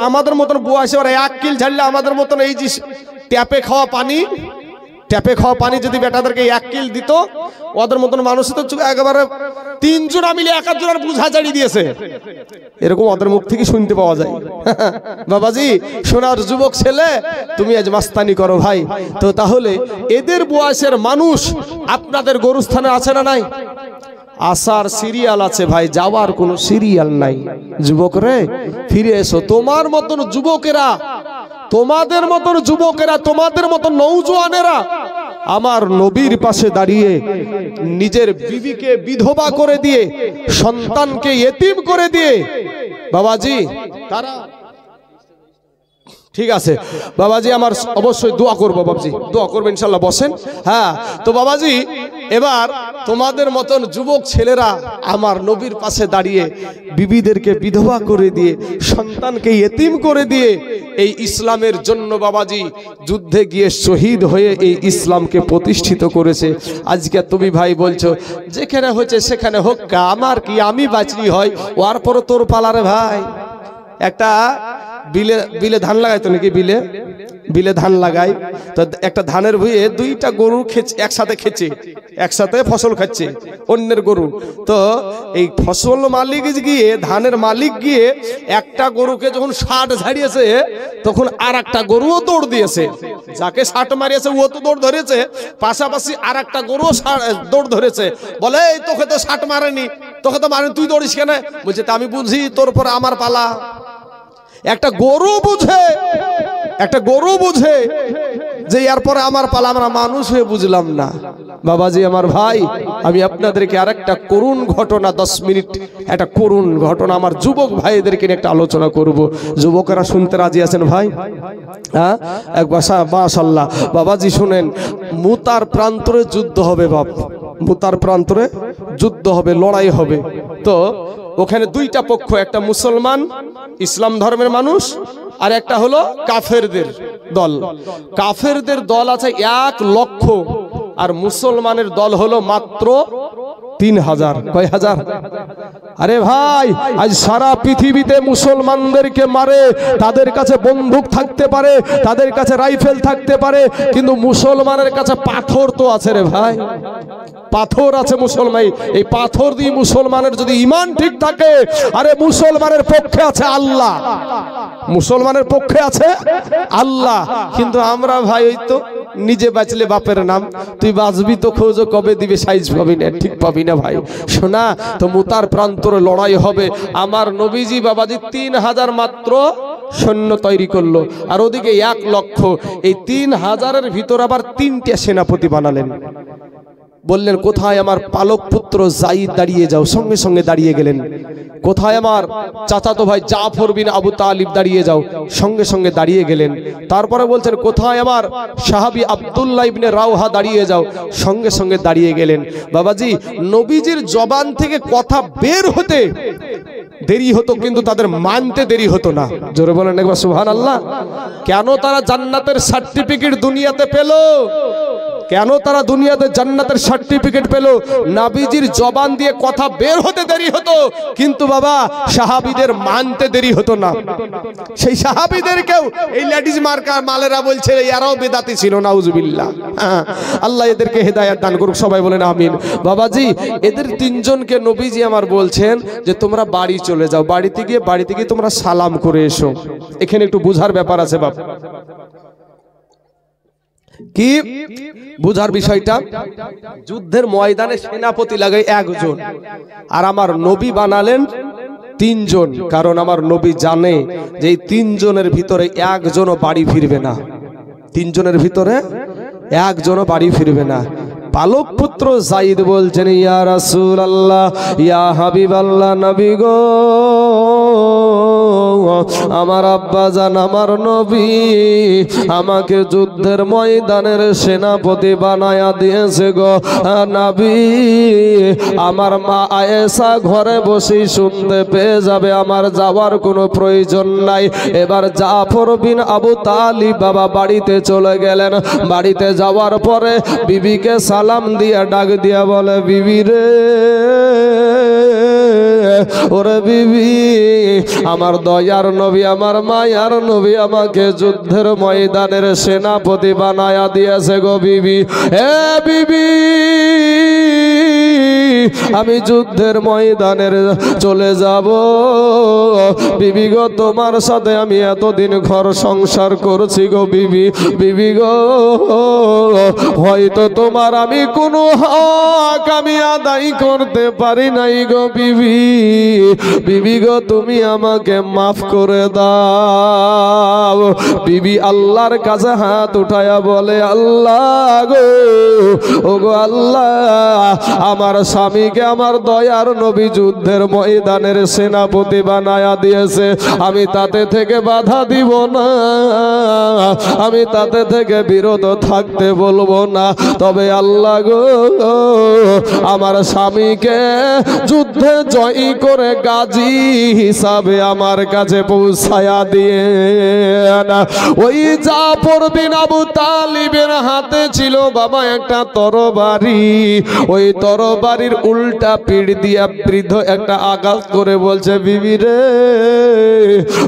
আমাদের মতন বয়সে ওরা এক কিল ঝাড়লে আমাদের মতন এই যে ট্যাপে খাওয়া পানি যদি বেটাদেরকে এক কিল দিত, ওদের মতন মানুষ তো একেবারে তিনজনা মিলে এক একজনের বুঝা চাড়িয়ে দিয়েছে, এরকম ওদের মুখ থেকে শুনতে পাওয়া যায়। বাবাজি সোনার যুবক ছেলে, তুমি আজ মাস্তানি করো ভাই। তো তাহলে এদের বয়সের মানুষ আপনাদের গরুস্থানে আছে না নাই? আসার সিরিয়াল আছে ভাই, যাওয়ার কোনো সিরিয়াল নাই। যুবক রে ফিরে এসো। তোমার মতন যুবকেরা, তোমাদের মতন যুবকেরা, তোমাদের মতন নৌজওয়ানেরা আমার নবীর পাশে দাঁড়িয়ে নিজের বিবিকে বিধবা করে দিয়ে, সন্তানকে ইতিম করে দিয়ে, বাবাজি তারা ঠিক আছে বাবাজি, আমার অবশ্যই দোয়া করবো। বাবাজি দোয়া করবেন ইনশাল্লাহ, বসেন। হ্যাঁ তো বাবাজি, এবার তোমাদের মতন যুবক ছেলেরা আমার নবীর পাশে দাঁড়িয়ে বিবিদেরকে বিধবা করে দিয়ে, সন্তানকে ইতিম করে দিয়ে এই ইসলামের জন্য বাবাজি যুদ্ধে গিয়ে শহীদ হয়ে এই ইসলামকে প্রতিষ্ঠিত করেছে। আজকে তুমি ভাই বলছো যেখানে হচ্ছে সেখানে হোক, আমার কি, আমি বাঁচলি হয়, ওর পরও তোর পালারে ভাই। একটা বিলে ধান লাগাইতো নাকি, বিলে ধান লাগাই তো একটা ধানের ভুঁইয়ে দুইটা গরু একসাথে ফসল খাচ্ছে অন্যের গরু। তো এই ফসল মালিক গিয়ে, ধানের মালিক গিয়ে একটা গরুকে যখন 60 ঝাড়িয়েছে, তখন আর একটা গরুও দৌড় দিয়েছে। যাকে 60 মারিয়েছে ও তো দৌড় ধরেছে, পাশাপাশি আর একটা গরুও দৌড় ধরেছে। বলে এই তোকে তো 60 মারেনি, তোকে তো মারেনি, তুই দৌড়িস কেন? বলছে তা আমি বুঝি তোর পরে আমার পালা। একটা গরু বুঝে যে এরপরে আমার পালা, আমরা মানুষ হয়ে বুঝলাম না। বাবাজি আমার ভাই, আমি আপনাদেরকে আরেকটা করুণ ঘটনা, 10 মিনিট একটা করুণ ঘটনা আমার যুবক ভাইদেরকে নিয়ে একটা আলোচনা করব। যুবকেরা শুনতে রাজি আছেন ভাই? হ্যাঁ, একবার মাশাআল্লাহ। বাবাজি শুনেন, মুতার প্রান্তরে যুদ্ধ হবে বাপ, মুতার প্রান্তরে যুদ্ধ হবে, লড়াই হবে। তো ওখানে দুইটা পক্ষ, একটা মুসলমান ইসলাম ধর্মের মানুষ, আর একটা হলো কাফেরদের দল। কাফেরদের দল আছে 1 লক্ষ, আর মুসলমানের দল হলো মাত্র 3000। কয় হাজার? আরে ভাই, আজ সারা পৃথিবীতে মুসলমানদেরকে মারে, তাদের কাছে বন্দুক থাকতে পারে, তাদের কাছে রাইফেল থাকতে পারে, কিন্তু মুসলমানের কাছে পাথর তো আছে রে ভাই, পাথর আছে মুসলমান। এই পাথর দিয়ে মুসলমানের যদি ঈমান ঠিক থাকে, আরে মুসলমানের পক্ষে আছে আল্লাহ, মুসলমানের পক্ষে আছে আল্লাহ। কিন্তু আমরা ভাই ওই তো নিজে বাঁচলে বাপের নাম, তুই বাঁচবি তো খোঁজ কবে দিবে, সাইজ পাবি না, ঠিক পাবি না ভাই। শোনা তো, মুতার প্রান্তরে লড়াই হবে। আমার নবীজি বাবাজি 3000 মাত্র সৈন্য তৈরি করলো, আর ওদিকে 1 লক্ষ। এই 3000-এর ভিতর আবার 3টে সেনাপতি বানালেন। বললেন কোথায় আমার পালক পুত্র যায়েদ, দাঁড়িয়ে যাও। সঙ্গে সঙ্গে দাঁড়িয়ে গেলেন। কোথায় আমার চাচাতো ভাই জাফর বিন আবু তালিব, দাঁড়িয়ে যাও। সঙ্গে সঙ্গে দাঁড়িয়ে গেলেন। তারপরে বলছেন কোথায় আমার সাহাবী আব্দুল্লাহ ইবনে রাওহা, দাঁড়িয়ে যাও। সঙ্গে সঙ্গে দাঁড়িয়ে গেলেন। বাবাজি নবীজির জবান থেকে কথা বের হতে দেরি হতো, কিন্তু তাদের মানতে দেরি হতো না। জোরে বলেন একবার সুবহানাল্লাহ। কেন তারা জান্নাতের সার্টিফিকেট দুনিয়াতে পেল? কেন তারা দুনিয়াতে জান্নাতের সার্টিফিকেট পেল? নবীজির জবান দিয়ে কথা বের হতে দেরি হতো, কিন্তু বাবা সাহাবীদের মানতে দেরি হতো না। সেই সাহাবীদেরকেও এই লেডিজ মার্কা মালেরা বলছে এরাও বেদাতি ছিল, নাউজুবিল্লাহ। আল্লাহ এদেরকে হেদায়েত দান করুক, সবাই বলেন আমিন। বাবাজি এদের 3 জনকে নবীজি আমার বলছেন যে তোমরা বাড়ি চলে যাও, বাড়িতে গিয়ে তোমরা সালাম করে এসো। এখানে একটু বুঝার ব্যাপার আছে বাপ। কি বুঝার বিষয়টা? যুদ্ধের ময়দানে সেনাপতি লাগে একজন, আর আমার নবী বানালেন তিনজন। কারণ আমার নবী জানে যে এই তিনজনের ভিতরে একজনও বাড়ি ফিরবে না, তিনজনের ভিতরে একজনও বাড়ি ফিরবে না। পালক পুত্র যায়েদ বলছেন, ইয়া রাসূলুল্লাহ, ইয়া হাবিবাল্লাহ, নবী গো, আমার আব্বা জান, আমার নবী আমাকে যুদ্ধের ময়দানের সেনাপতি বানায়া দিয়েছে গো নবী। আমার মা আয়েশা ঘরে বসেই শুনতে পেয়ে যাবে, আমার যাওয়ার কোনো প্রয়োজন নাই। এবার জাফর বিন আবু তালিব বাবা বাড়িতে চলে গেলেন। বাড়িতে যাওয়ার পরে বিবিকে সালাম দিয়া ডাক দিয়া বলে, বিবি রে, ওরে বিবি, আমার দয়ার নবী, আমার মায়ার নবী আমাকে যুদ্ধের ময়দানের সেনাপতি বানায়া দিয়েছে গো বিবি। হে বিবি, আমি যুদ্ধের ময়দানের চলে যাব। বিবি গো, তোমার সাথে আমি এতদিন ঘর সংসার করছি গো বিবি। বিবি গো, হয়তো তোমার আমি কোনো হক আমি আদায় করতে পারি নাই গো বিবি। বিবি গো, তুমি আমাকে মাফ করে দাও। বিবি আল্লাহর কাছে হাত উঠায়া বলে, আল্লাহ গো, ও গো আল্লাহ, আমার স্বামীকে আমার দয়ার নবী যুদ্ধের ময়দানের সেনাপতি বানায়া দিয়েছে, আমি তাতে থেকে বাধা দিব না, আমি তাতে থেকে বিরত থাকতে বলবো না। তবে আল্লাহ গো, আমার স্বামীকে যুদ্ধে জয়ী করে গাজী হিসাবে আমার কাছে পৌঁছায়া দিয়ে না। ওই জাফর বিন আবু তালিবের হাতে ছিল বাবা একটা তরবারি। ওই তরবারির উল্টা পিঠ দিয়া বৃদ্ধ একটা আঘাত করে বলছে, বিবি রে,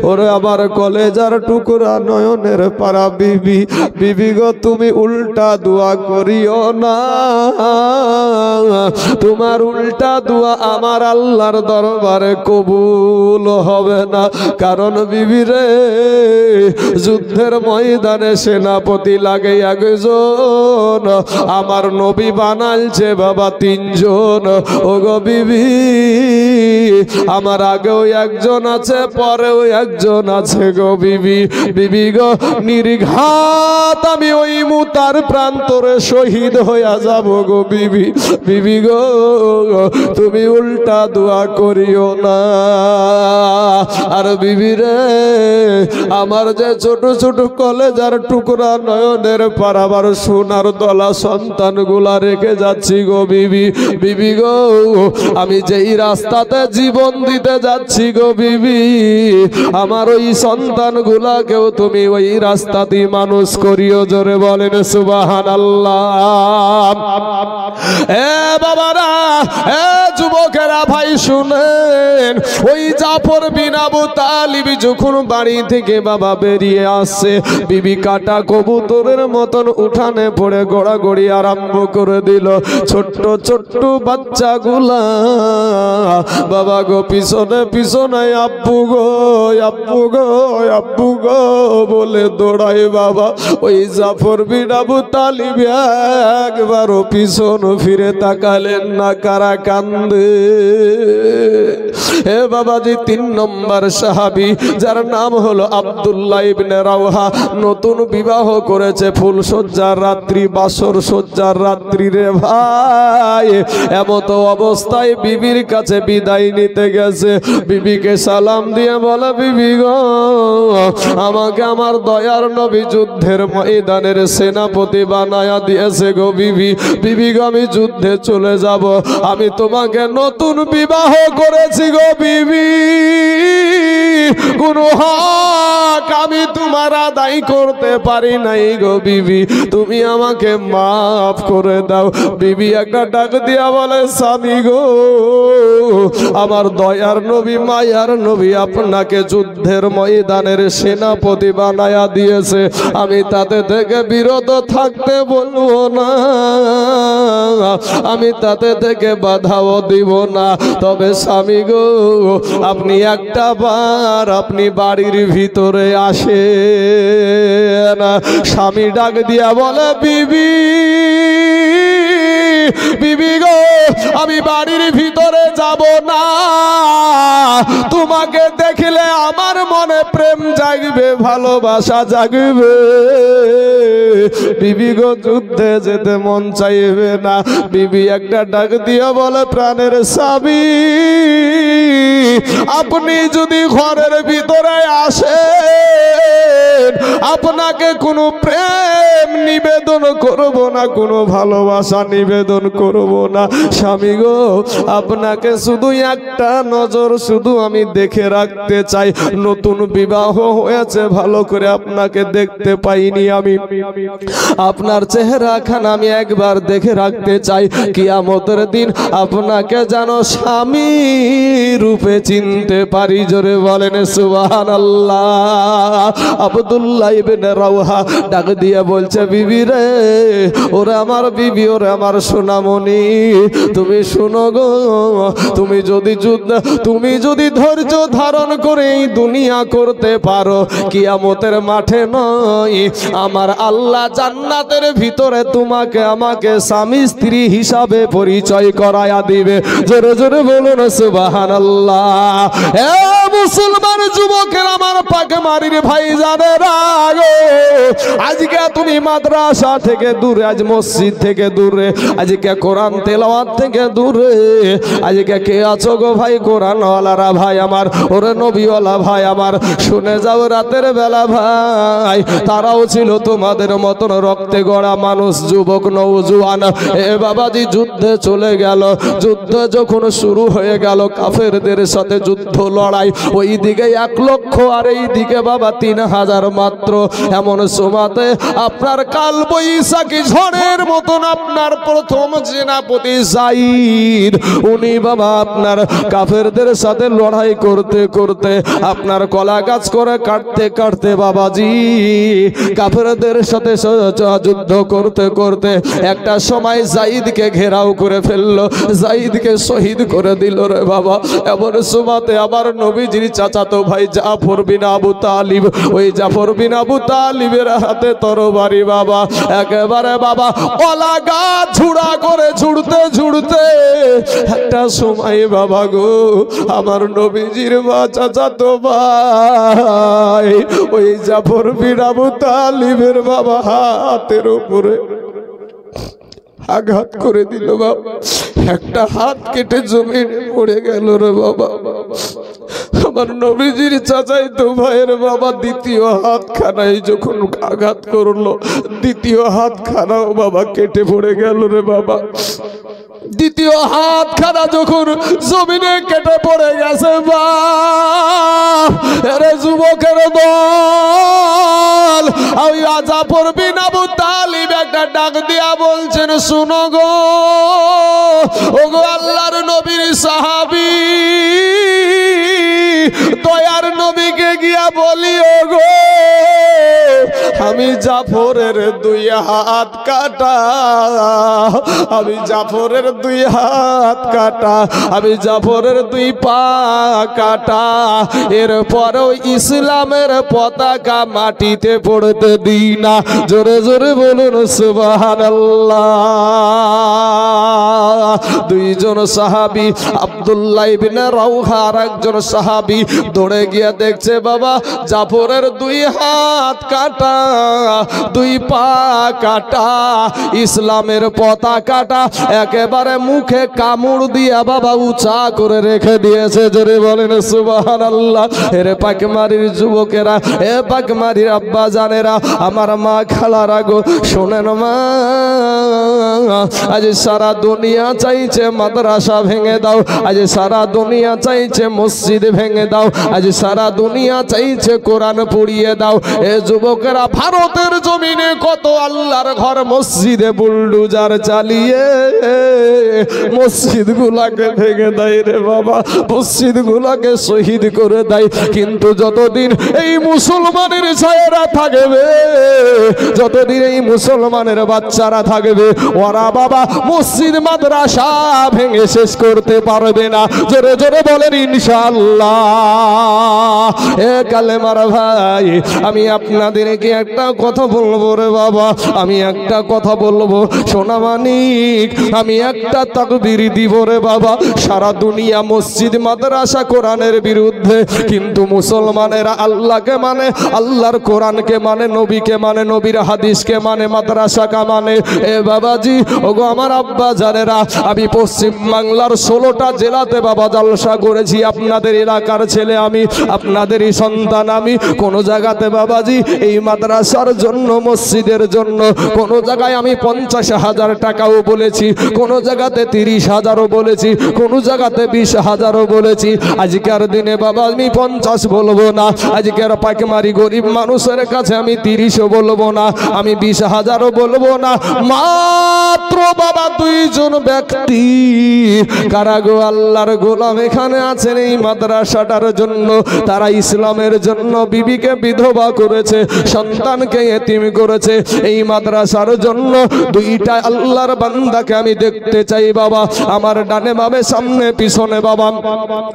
ওরে আমার কলেজার টুকরা নয়নের পারা বিবি, বিবি গো, তুমি উল্টা দোয়া করিও না। তোমার উল্টা দোয়া আমার আল্লাহর দরবারে কবুল হবে না। কারণ বিবি রে, যুদ্ধের ময়দানে সেনাপতি লাগে একজন, আমার নবী বানাইছে বাবা তিনজন। ও গো বিবি, আমার আগেও একজন আছে, পরেও একজন আছে গো বিবি। বিবি গো, নির্ঘাত আমি ওই মুতার প্রান্তরে শহীদ হইয়া যাব গো বিবি। বিবি গো, তুমি উল্টা দোয়া করিও না। আর বিবি রে, আমার যে ছোট ছোট কলেজার টুকরা নয়নের পারাবার সোনার দলা সন্তান গুলা রেখে যাচ্ছি গো বিবি। বিবি গো, আমি যেই রাস্তাতে জীবন দিতে যাচ্ছি গো বিবি, আমার ওই সন্তান গুলাকেও তুমি ওই রাস্তাতে মানুষ করিও। জোরে বলেন সুবহানাল্লাহ। এ বাবারা, এ যুবকেরা, ভাই শুনেন, ওই জাফর বিন আবু তালিব যখন বাড়ি থেকে বাবা বেরিয়ে আসছে, বিবি কাটা কবুতরের মতন উঠানে পড়ে গড়াগড়ি আরম্ভ করে দিল। ছোট্ট ছোট্ট বাচ্চাগুলা বাবা গো পিছনে পিছনে আব্বু গো, আব্বু গো, আব্বু গো বলে দৌড়াই বাবা। ওই জাফর বিন আবু তালিব একবারও পিছন ফিরে তাকালেন না। কারা কান্দে? হে বাবাজি, 3 নম্বর সাহাবী, যার নাম হলো আব্দুল্লাহ ইবনে রাওহা, নতুন বিবাহ করেছে, ফুল সজ্জার রাত্রি, বাসর সজ্জার রাত্রি রে ভাই। এমত অবস্থায় বিবির কাছে বিদায় নিতে গেছে। বিবিকে সালাম দিয়ে বলে, বিবি গো, আমাকে আমার দয়ার নবী যুদ্ধের ময়দানের সেনাপতি বানায়া দিয়েছে গো বিবি। বিবি গো, আমি যুদ্ধে চলে যাব, আমি তোমাকে নতুন বিবাহ করেছি গো বিবি, কোন হক আমি তোমার আদায় করতে পারি নাই গো বিবি, তুমি আমাকে মাফ করে দাও। বিবি একটা ডাক দিয়া বলে, স্বামী গো, আমার দয়ার নবী মায়ার নবী আপনাকে যুদ্ধের ময়দানের সেনাপতি বানায়া দিয়েছে, আমি তাতে থেকে বিরত থাকতে বলবো না, আমি তাতে থেকে আপনাদেরকে বাধাও দিব না। তবে স্বামী গো, আপনি একটা বার আপনি বাড়ির ভিতরে আসেন। স্বামী ডাক দিয়া বলে, বিবি বিবি গো, আমি বাড়ির ভিতরে যাব না। তোমাকে দেখলে আমার মনে প্রেম জাগবে, ভালোবাসা জাগবে। বিবি গো, যুদ্ধে যেতে মন চাইবে না। বিবি একটা ডাক দিয়ে বলে, প্রাণের স্বামী, আপনি যদি ঘরের ভিতরে আসেন, আপনাকে কোনো প্রেম নিবেদন করব না, কোনো ভালোবাসা নিবেদন করব না। স্বামী গো, আপনাকে শুধু একটা নজর শুধু আমি দেখে রাখতে চাই। নতুন বিবাহ হয়েছে, ভালো করে আপনাকে দেখতে পাইনি আমি। আপনার চেহারাখানা আমি একবার দেখে রাখতে চাই। কিয়ামতের দিন আপনাকে যেন স্বামী রূপে চিনতে পারি। জোরে বলেন সুবহানাল্লাহ। আব্দুল্লাহ ইবনে রাওহা ডাক দিয়ে বলছে, বিবি রে, ওরে আমার বিবি, ওরে আমার সোনামণি, তুমি শুনো গো, তুমি যদি ধৈর্য ধারণ করে এই দুনিয়া করতে পারো, কিয়ামতের মাঠে নয়, আমার আল্লাহ জান্নাতের ভিতরে তোমাকে আমাকে স্বামী স্ত্রী হিসাবে পরিচয় করায়া দিবে। জোরে জোরে বলুন সুবহানাল্লাহ। এ মুসলমান যুবকের, আমার পাকে মারির ভাই জানেরা গো, আজকে তুমি মাদ্রাসা থেকে দূরে, আজ মসজিদ থেকে দূরে, আজকে কোরআন তেলাওয়াত থেকে দূরে, আজকে কে আছো গো ভাই? কোরআনওয়ালারা ভাই আমার, ওরে নবীওয়ালা ভাই আমার, শুনে যাও রাতের বেলা ভাই, তারাও ছিল তোমাদের মতন রক্তে গড়া মানুষ, যুবক নওজোয়ান। এ বাবাজি, যুদ্ধে চলে গেল। যুদ্ধ যখন শুরু হয়ে গেল, কাফেরদের সাথে যুদ্ধ লড়াই, ওই দিকে 1 লক্ষ আর এই দিকে বাবা 3000 মাত্র। এমন সময়তে আপনার কাল বৈশাখী ঝড়ের মতন আপনার প্রথম সেনাপতি যায়েদ, উনি বাবা আপনার কাফেরদের সাথে লড়াই করতে করতে, আপনার কলা গাছ করে কাটতে কাটতে বাবাজি, কাফেরদের সাথে যুদ্ধ করতে করতে একটা সময় যায়েদকে ঘেরাও করে ফেললো, যায়েদকে শহীদ করে দিল রে বাবা। এমন সময়তে আবার নবীজির চাচাতো ভাই জাফর বিন আবু তালিব, ওই জাফর বিন আবু তালিবের হাতে তরবারি বাবা, একেবারে বাবা কলা গাছ ঝুড়া করে ঝুড়তে ঝুড়তে একটা সময় বাবা গো, আমার নবীজির চাচাতো ভাই ওই জাফর বিন আবু তালিবের বাবা হাতের উপরে আঘাত করে দিল বাবা। একটা হাত কেটে জমিনে পড়ে গেল রে বাবা। আমার নবীজির চাচাতো ভাইয়ের বাবা দ্বিতীয় হাতখানায় যখন আঘাত করলো, দ্বিতীয় হাতখানাও বাবা কেটে পড়ে গেল রে বাবা। দ্বিতীয় হাতখানা যখন জমিনে কেটে পড়ে গেছে, বারে যুবকের দল, ওই জাফর বিন আবু তালিব একটা ডাক দিয়া বলছেন, শুনো গো, ওগো আল্লাহর নবীর সাহাবী, দয়ার নবীকে গিয়া বলি, ওগো আমি জাফরের 2 হাত কাটা, আমি জাফরের 2 হাত কাটা, আমি জাফরের 2 পা কাটা, এরপরেও ইসলামের পতাকা মাটিতে পড়তে দিই না। জোরে জোরে বলুন সুবহানাল্লাহ। 2 জন সাহাবী, আব্দুল্লাহ ইবনে রাওহা আর একজন সাহাবী দৌড়ে গিয়ে দেখছে বাবা জাফরের 2 হাত কাটা, 2 পা কাটা, ইসলামের পতাকাটা একেবারে মুখে কামড় দিয়া বাবা উঁচা করে রেখে দিয়েছে। জোরে বলেন সুবহানাল্লাহ। এর পাকমারির যুবকেরা, এ পাকমারির আব্বা জানেরা, আমার মা খালারা গো, শোনেন মা, আজ সারা দুনিয়া চাইছে মাদ্রাসা ভেঙে দাও, আজ সারা দুনিয়া চাইছে মসজিদ ভেঙে দাও, আজ সারা দুনিয়া চাইছে কোরআন পড়িয়ে দাও। এ যুবকেরা, ভারত ভারতের জমিনে কত আল্লাহর ঘর মসজিদে বুলডোজার চালিয়ে মসজিদ গুলাকে ভেঙে দেয় রে বাবা, মসজিদ গুলাকে শহীদ করে দেয়। কিন্তু যতদিন এই মুসলমানের ছায়েরা থাকবে, যতদিন এই মুসলমানের বাচ্চারা থাকবে, ওরা বাবা মসজিদ মাদ্রাসা ভেঙে শেষ করতে পারবে না। জোরে জোরে বলেন ইনশাআল্লাহ। এ কালেমার ভাই, আমি আপনাদেরকে একটা কথা বলবো রে বাবা, আমি একটা কথা বলবো সোনা মানিক, আমি একটা তাকবীর দিব রে বাবা। সারা দুনিয়া মসজিদ মাদ্রাসা কোরআনের বিরুদ্ধে, কিন্তু মুসলমানেরা আল্লাহকে মানে, আল্লাহর কোরআনকে মানে, নবীকে মানে, নবীর হাদিসকে মানে, মাদ্রাসাকে মানে। এ বাবাজি, ওগো আমার আব্বা জানেরা, আমি পশ্চিম বাংলার 16টা জেলাতে বাবা জলসা করেছি। আপনাদের এলাকার ছেলে আমি, আপনাদেরই সন্তান আমি। কোন জায়গাতে বাবাজি এই মাদ্রাসার জন্য, মসজিদের জন্য, কোন জায়গায় আমি 50,000 টাকাও বলেছি, কোন জায়গাতে 30,000ও বলেছি, কোন জায়গাতে 20,000ও বলেছি। আজকের দিনে বাবা আমি 50 বলবো না, আজকের পাইকারি গরিব মানুষের কাছে আমি 30ও বলবো না, আমি 20,000ও বলবো না। মাত্র বাবা 2 জন ব্যক্তি কারা গো আল্লাহর গোলাম এখানে আছেন এই মাদ্রাসাটার জন্য। তারা ইসলামের জন্য বিবিকে বিধবা করেছে, সন্তানকে এতিম করেছে। এই মাদ্রাসার জন্য 2টা আল্লাহর বান্দাকে আমি দেখতে চাই বাবা, আমার ডানে বামে সামনে পিছনে। বাবা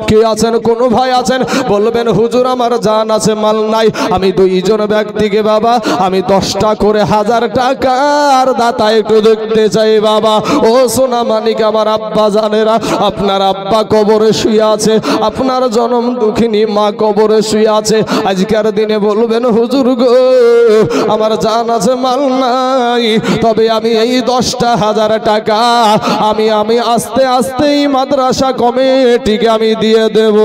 কে আছেন? কোন ভাই আছেন? বলবেন হুজুর আমার জান আছে, মাল নাই। আমি 2 জন ব্যক্তিকে বাবা আমি 10টা করে 1000 টাকার দাতা একটু দেখতে চাই বাবা। ও সোনা মানিক আমার আব্বা জানেরা, আপনার আব্বা কবরে শুয়ে আছে, আপনার জনম দুঃখিনী মা কবরে শুয়ে আছে। আজকের দিনে বলবেন হুজুর গো আমার জান আছে, মাল নাই, তবে আমি এই 10টা 1000 টাকা আমি আস্তে আস্তে এই মাদ্রাসা কমিটিকে আমি দিয়ে দেব।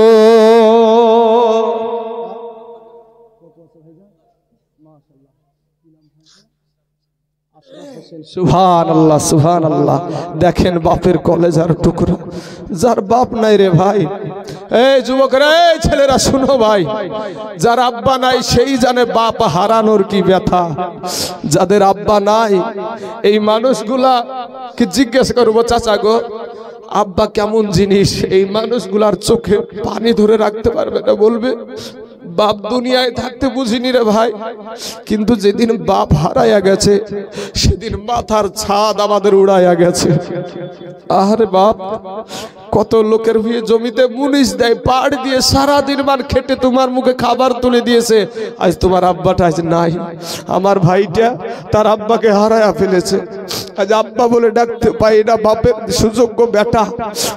সুবহানাল্লাহ সুবহানাল্লাহ। দেখেন বাপের কলেজার টুকরা, যার বাপ নাই রে ভাই। এই যুবকরা, এই ছেলেরা শুনো ভাই, যার আব্বা নাই সেই জানে বাপ হারানোর কি ব্যথা। যাদের আব্বা নাই এই মানুষগুলা কি জিজ্ঞেস করবো, চাচা গো আব্বা কেমন জিনিস, এই মানুষগুলার চোখে পানি ধরে রাখতে পারবে না, বলবে বাপ দুনিয়ায় থাকতে বুঝিনি রে ভাই, কিন্তু যেদিন বাপ হারাইয়া গেছে সেদিন মাথার ছাদ আমাদের উড়াইয়া গেছে। আরে বাপ কত লোকের হয়ে জমিতে মুনিশ দেয়, পাড় দিয়ে সারাদিন মান খেটে তোমার মুখে খাবার তুলে দিয়েছে, আজ তোমার আব্বাটা আজ নাই। আমার ভাইটা তার আব্বাকে হারাইয়া ফেলেছে, আজ আব্বা বলে ডাকতে পাই না। বাপের সুযোগ্য বেটা,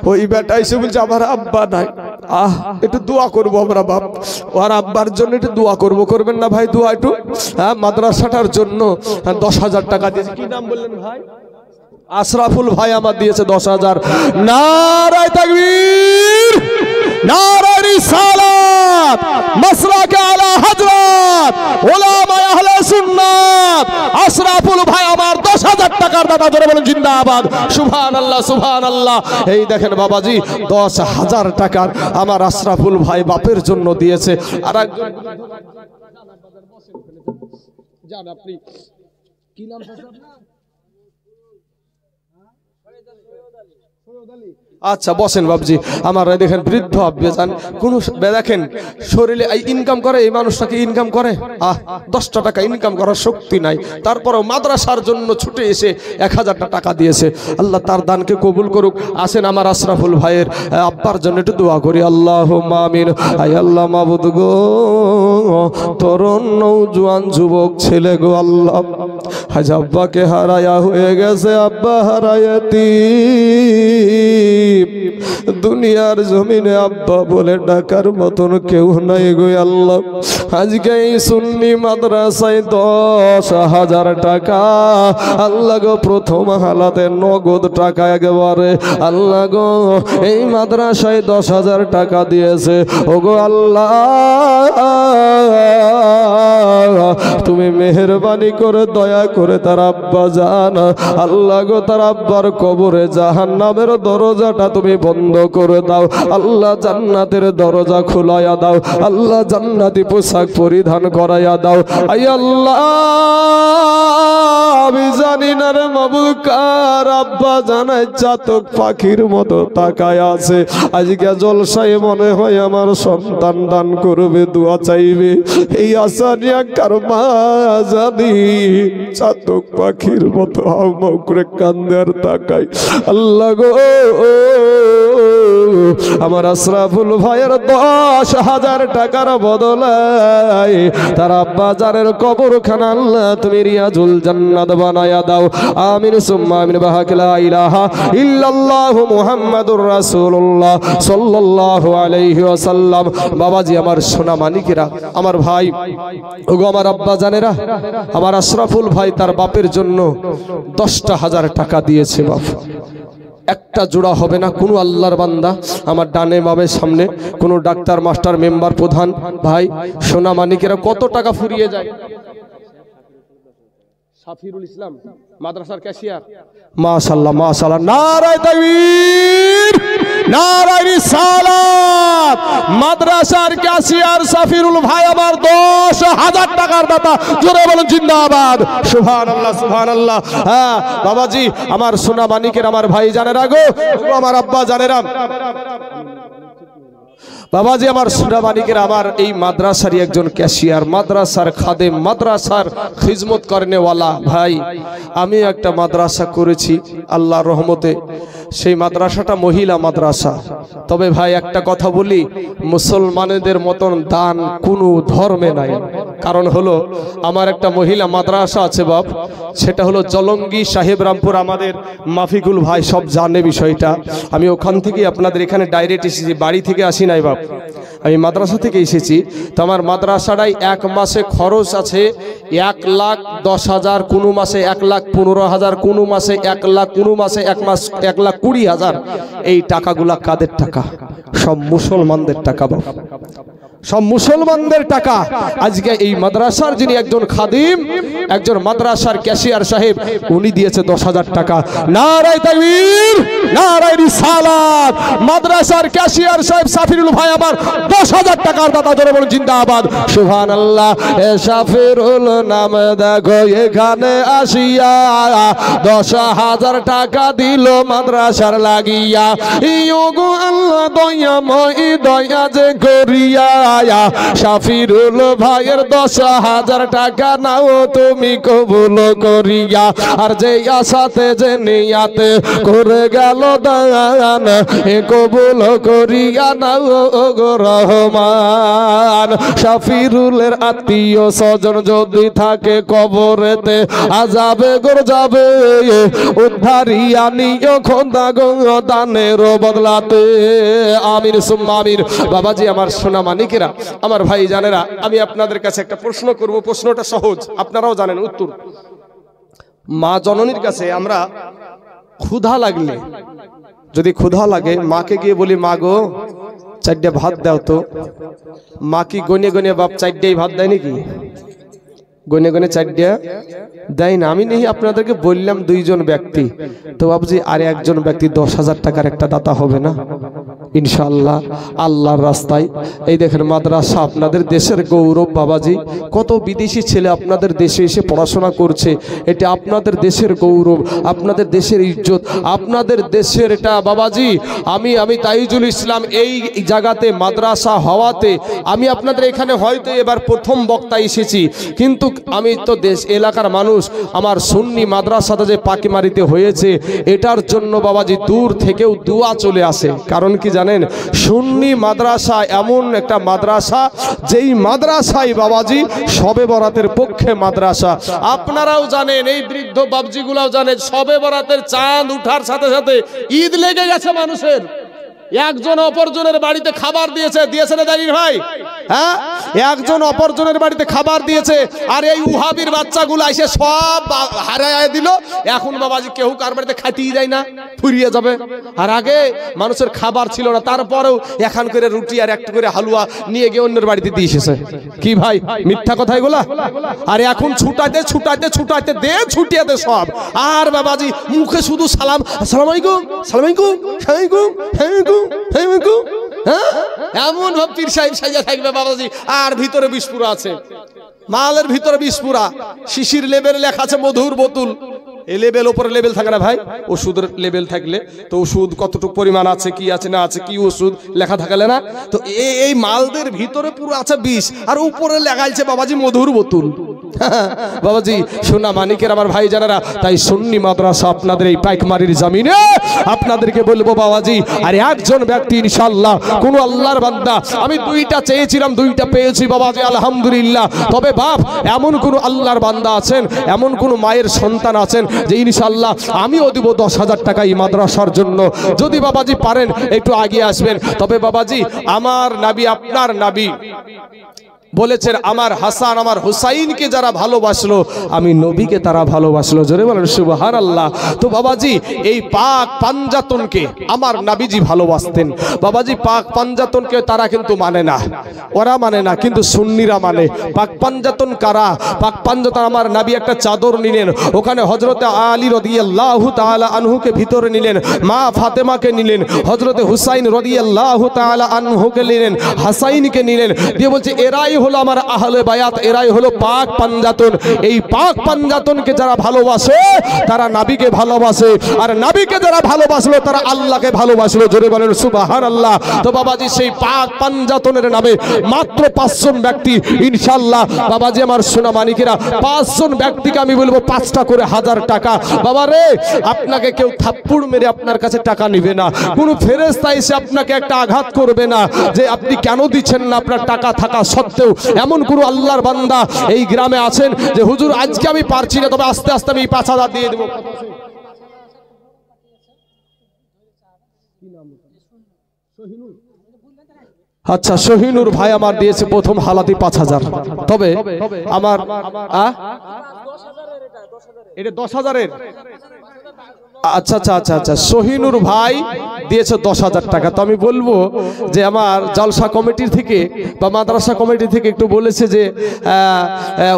ওই বেটা এসে বলছে আমার আব্বা নাই। একটু দোয়া করবো আমরা বাপ, ওর আব্বার জন্য একটু দোয়া করবো, করবেন না ভাই দোয়া একটু? হ্যাঁ, মাদ্রাসাটার জন্য 10,000 টাকা দিয়েছে। কি নাম বললেন ভাই? আশরাফুল ভাই আমার দিয়েছে 10,000। নারায়ে তাকবীর, নারায়ে রিসালাত, মাসলাকে আলা হযরত উলামায়ে আহলে সুন্নাত আশরাফুল ভাই আমার 10,000 টাকার দাতা। ধরে বলেন জিন্দাবাদ, সুবহানাল্লাহ সুবহানাল্লাহ। এই দেখেন বাবাজি 10,000 টাকার আমার আশরাফুল ভাই বাপের জন্য দিয়েছে। আর একজন জান, আপনি কি নাম আপনার? আচ্ছা বসেন বাবজি। আমার দেখেন বৃদ্ধ আব্বাজান কোন দেখেন শরীরে ইনকাম করে, এই মানুষটাকে ইনকাম করে 10টা টাকা ইনকাম করার শক্তি নাই, তারপরেও মাদ্রাসার জন্য ছুটে এসে 1000টা টাকা দিয়েছে। আল্লাহ তার দানকে কবুল করুক। আসেন আমার আশরাফুল ভাইয়ের আব্বার জন্য একটু দোয়া করি। আল্লাহুম্মা আমিন। আয় আল্লাহ মাবুদ গো, তরুণ নওজোয়ান যুবক ছেলে গো আল্লাহ, আজ আব্বাকে হারায়া হয়ে গেছে, আব্বা হারায়াতি দুনিয়ার জমিনে আব্বা বলে ডাকার মতন কেউ নাই গো আল্লাহ। আজকে এই সুন্নি মাদ্রাসায় 10,000 টাকা আল্লাহ গো প্রথম হালাতে নগদ টাকা একেবারে আল্লাহ গো এই মাদ্রাসায় 10,000 টাকা দিয়েছে। ও গো আল্লাহ তুমি মেহেরবানি করে দয়া করে তার আব্বা জান আল্লাহ গো তার আব্বার কবরে জাহান্নামের দরজাটা তুমি বন্ধ করে দাও আল্লাহ, জান্নাতের দরজা খোলায়া দাও আল্লাহ, জান্নাতি পোশাক পরিধান করাইয়া দাও। আই আল্লাহ আমি জানি না রে মাবুদ কার আব্বা জানাই চাতক পাখির মতো তাকায় আছে, আজকে জলসায় মনে হয় আমার সন্তান দান করবে, দোয়া চাইবে, এই আশা নিয়ে কার মা জানি চাতক পাখির মতো হাউমাউ করে কান্দে আর তাকাই। আল্লাহ গো আমার আশরাফুল ভাইয়ের 10,000 টাকার বদলায় তার আব্বা জানের কবরখানা আল্লাহ তুমি রিয়াজুল জান্নাত বানায়া দাও। আমিন সুম্মা আমিন। বাহাক লা ইলাহা ইল্লাল্লাহু মুহাম্মাদুর রাসূলুল্লাহ সাল্লাল্লাহু আলাইহি ওয়াসাল্লাম। বাবাজি আমার সোনা মানিকেরা, আমার ভাই, ওগো আমার আব্বা জানেরা, আমার আশরাফুল ভাই তার বাপের জন্য 10,000 টাকা দিয়েছে। বাপ একটা জোড়া হবে না, কোনো আল্লাহর বান্দা আমার ডানে বামের সামনে কোনো ডাক্তার মাস্টার মেম্বার প্রধান ভাই সোনা মানিকেরা কত টাকা ফুরিয়ে যায়। সাফিরুল ইসলাম মাদ্রাসার ক্যাশিয়ার, মাশাআল্লাহ মাশাআল্লাহ, নারায়ে তাকবীর নারায়ে রিসালাত। মাদ্রাসার ক্যাশিয়ার সাফিরুল ভাই আমার 10,000 টাকার দাতা, জোরে বলুন জিন্দাবাদ, সুবহানাল্লাহ সুবহানাল্লাহ। হ্যাঁ বাবাজি আমার সোনা মানিকের আমার ভাই জানেরা গো, আমার আব্বা জানেরা, বাবাজি আমার সোনা মানিকের আমার এই মাদ্রাসারই একজন ক্যাশিয়ার, মাদ্রাসার খাদেম, মাদ্রাসার খিজমত করনেওয়ালা ভাই। আমি একটা মাদ্রাসা করেছি আল্লাহর রহমতে, সেই মাদ্রাসাটা মহিলা মাদ্রাসা। তবে ভাই একটা কথা বলি, মুসলমানদের মতন দান কোনো ধর্মে নাই। কারণ হলো আমার একটা মহিলা মাদ্রাসা আছে বাপ, সেটা হলো জলঙ্গি সাহেব রামপুর, আমাদের মাফিকুল ভাই সব জানে বিষয়টা। আমি ওখান থেকে আপনাদের এখানে ডাইরেক্ট এসেছি, বাড়ি থেকে আসি নাই বাপ, আমি মাদ্রাসা থেকে এসেছি। তো আমার মাদ্রাসাটাই এক মাসে খরচ আছে 1,10,000, কোনো মাসে 1,15,000, কোনো মাসে 1 লাখ, কোনো মাসে 1,20,000। এই টাকাগুলা কাদের টাকা? সব মুসলমানদের টাকা বাবা, সব মুসলমানদের টাকা। আজকে এই মাদ্রাসার যিনি একজন খাদিম, একজন মাদ্রাসার ক্যাশিয়ার সাহেব, উনি দিয়েছে 10,000 টাকা। নারায়ে তাকবীর নারায়ে রিসালাত। মাদ্রাসার ক্যাশিয়ার সাহেব সাফিরুল ভাই আমার 10,000 টাকার দাতা, জোরে বলুন জিন্দাবাদ, সুবহানাল্লাহ। এ সাফিরুল নাম দেখো এখানে আসিয়া 10,000 টাকা দিল মাদ্রাসার লাগিয়া। ইয়োগো আল্লাহ দয়াময় দয়া যে করিয়া সাফিরুল ভাইয়ের 10,000 টাকা নাও তুমি কবুল করিয়া। আর যে আশাতে যে নিয়াতে করে গেল দান, এ কবুল করিয়া নাও গো রহমান। সাফিরুলের আত্মীয় স্বজন যদি থাকে কবরেতে, আযাবে গর যাবে উদ্ধারিয়া নিও খোদা গো দানের বদলাতে। আমির সুম্মা আমির। বাবাজি আমার সোনা মানিকেরা, আমার ভাই জানেরা, আমি আপনাদের কাছে একটা প্রশ্ন করব, প্রশ্নটা সহজ, আপনারাও জানেন উত্তর। মা জননীর কাছে আমরা ক্ষুধা লাগলে, যদি ক্ষুধা লাগে মাকে গিয়ে বলি মা গো 4টা ভাত দাও তো, মা কি গনে গনে বাপ 4টাই ভাত দেয় নাকি? গনে গনে 4টা দেয় না। আমি নেই আপনাদেরকে বললাম 2 জন ব্যক্তি, তো বাবুজি আর একজন ব্যক্তি 10,000 টাকার একটা দাতা হবে না ইনশাআল্লাহ আল্লাহর রাস্তায়। এই দেখেন মাদ্রাসা আপনাদের দেশের গৌরব বাবাজি, কত বিদেশি ছেলে আপনাদের দেশে এসে পড়াশোনা করছে, এটা আপনাদের দেশের গৌরব, আপনাদের দেশের ইজ্জত, আপনাদের দেশের এটা বাবাজি। আমি তাইজুল ইসলাম এই জায়গাতে মাদ্রাসা হওয়াতে আমি আপনাদের এখানে হয়তো এবার প্রথম বক্তা এসেছি, কিন্তু আমি তো দেশ এলাকার মানুষ, আমার সুন্নি মাদ্রাসাতে যে পাকিমারিতে হয়েছে এটার জন্য বাবাজি দূর থেকেও দোয়া চলে আসে। কারণ কি জানেন, সুন্নি মাদ্রাসা এমন একটা মাদ্রাসা, যেই মাদ্রাসায় বাবাজি শবে বরাতের পক্ষে মাদ্রাসা। আপনারাও জানেন, এই বৃদ্ধ বাবজিগুলাও জানেন, শবে বরাতের চাঁদ উঠার সাথে সাথে ঈদ লেগে গেছে মানুষের। একজন অপরজনের বাড়িতে খাবার দিয়েছে না জানি ভাই? হ্যাঁ, একজন অপরজনের বাড়িতে খাবার দিয়েছে, আর এই উহাবির বাচ্চাগুলো এসে সব হারায় দিল। এখন বাবাজি কেউ কার বাড়িতে খাইতেই যায় না, ফুরিয়ে যাবে। আর আগে মানুষের খাবার ছিল না, তারপরেও এখন করে রুটি আর একটু করে হালুয়া নিয়ে গিয়ে অন্যের বাড়িতে দিয়ে এসেছে। কি ভাই মিথ্যা কথা এগুলা? আর এখন ছুটাইতে ছুটাইতে ছুটাইতে দে, ছুটিয়ে দে সব। আর বাবাজি মুখে শুধু সালাম, আসসালামু আলাইকুম, সালাম আলাইকুম, সালামালাইকুম, সালামালাইকুম, সালামালাইকুম। হ্যাঁ, এমন ভাব পীর সাহেব সাজা থাকবে বাবাজি, আর ভিতরে বিস্ফোরা আছে, মালের ভিতরে বিস্ফোরা। শিশির লেবেল লেখা আছে মধুর বোতল, এই লেবেল ওপরে লেবেল থাকে না ভাই, ওষুধের লেবেল থাকলে তো ওষুধ কতটুকু পরিমাণ আছে, কি আছে না আছে, কি ওষুধ লেখা থাকলে না, তো এই মালদের ভিতরে পুরো আছে বিষ, আর উপরে লেখাইছে বাবাজি মধুর বোতল। বাবাজি সোনা মানিকের আমার ভাই জানারা, তাই সুন্নি মাদ্রাসা আপনাদের এই পাইকমারির জমিনে আপনাদেরকে বলবো বাবাজি, আর একজন ব্যক্তি ইনশাআল্লাহ কোন আল্লাহর বান্দা, আমি দুইটা চেয়েছিলাম দুইটা পেয়েছি বাবাজি আলহামদুলিল্লাহ। তবে বাপ এমন কোন আল্লাহর বান্দা আছেন, এমন কোন মায়ের সন্তান আছেন যে ইনশাআল্লাহ আমিও দিব 10,000 টাকা এই মাদ্রাসার জন্য, যদি বাবাজি পারেন একটু আগিয়ে আসবেন। তবে বাবাজি আমার নবী আপনার নবী বলেছেন, আমার হাসান আমার হুসাইনকে যারা ভালোবাসলো আমি নবীকে তারা ভালোবাসলো। জোরে বলেন সুবহানাল্লাহ। তো বাবাজি এই পাক পাঞ্জাতনকে আমার নবীজি ভালোবাসতেন। বাবাজি পাক পাঞ্জাতনকে তারা কিন্তু মানে না, ওরা মানে না, কিন্তু সুন্নিরা মানে। পাক পাঞ্জাতন কারা? পাক পাঞ্জাতন আমার নবী একটা চাদর নিলেন, ওখানে হযরতে আলী রাদিয়াল্লাহু তাআলা আনহুকে ভিতরে নিলেন, মা ফাতেমাকে নিলেন, হযরতে হুসাইন রাদিয়াল্লাহু তাআলা আনহুকে নিলেন, হাসাইনকে নিলেন, দিয়ে বলছে এরাই হলো আমার আহলে বায়াত, এরাই হলো পাক পাঞ্জাতন। এই পাক পাঞ্জাতনকে যারা ভালোবাসে তারা নবীকে ভালোবাসে, আর নবীকে যারা ভালোবাসলো তারা আল্লাহকে ভালোবাসলো। জোরে বলেন সুবহানাল্লাহ। তো বাবাজি সেই পাক পাঞ্জাতনের নামে মাত্র 5 জন ব্যক্তি ইনশাআল্লাহ বাবাজি আমার সোনা মানিকেরা, 5 জন ব্যক্তিকে আমি বলবো 5টা করে 1000 টাকা। বাবা রে, আপনাকে কেউ থাপ্পড় মেরে আপনার কাছে টাকা নিবে না, কোনো ফেরেশতা এসে আপনাকে একটা আঘাত করবে না যে আপনি কেন দিচ্ছেন না আপনার টাকা থাকা সত্ত্বেও। এমন কোন আল্লাহর বান্দা এই গ্রামে আছেন যে হুজুর আজকে আমি পারছি না, তবে আস্তে আস্তে আমি 5,000 দিয়ে দেবো। আচ্ছা, শহীনুর ভাই আমার দিয়েছে প্রথম হালাতি 5,000। তবে আমার এটা 10,000-এর। আচ্ছা আচ্ছা আচ্ছা আচ্ছা, শহীনুর ভাই দিয়েছে 10,000 টাকা। তো আমি বলবো যে আমার জলসা কমিটির থেকে বা মাদ্রাসা কমিটি থেকে একটু বলেছে যে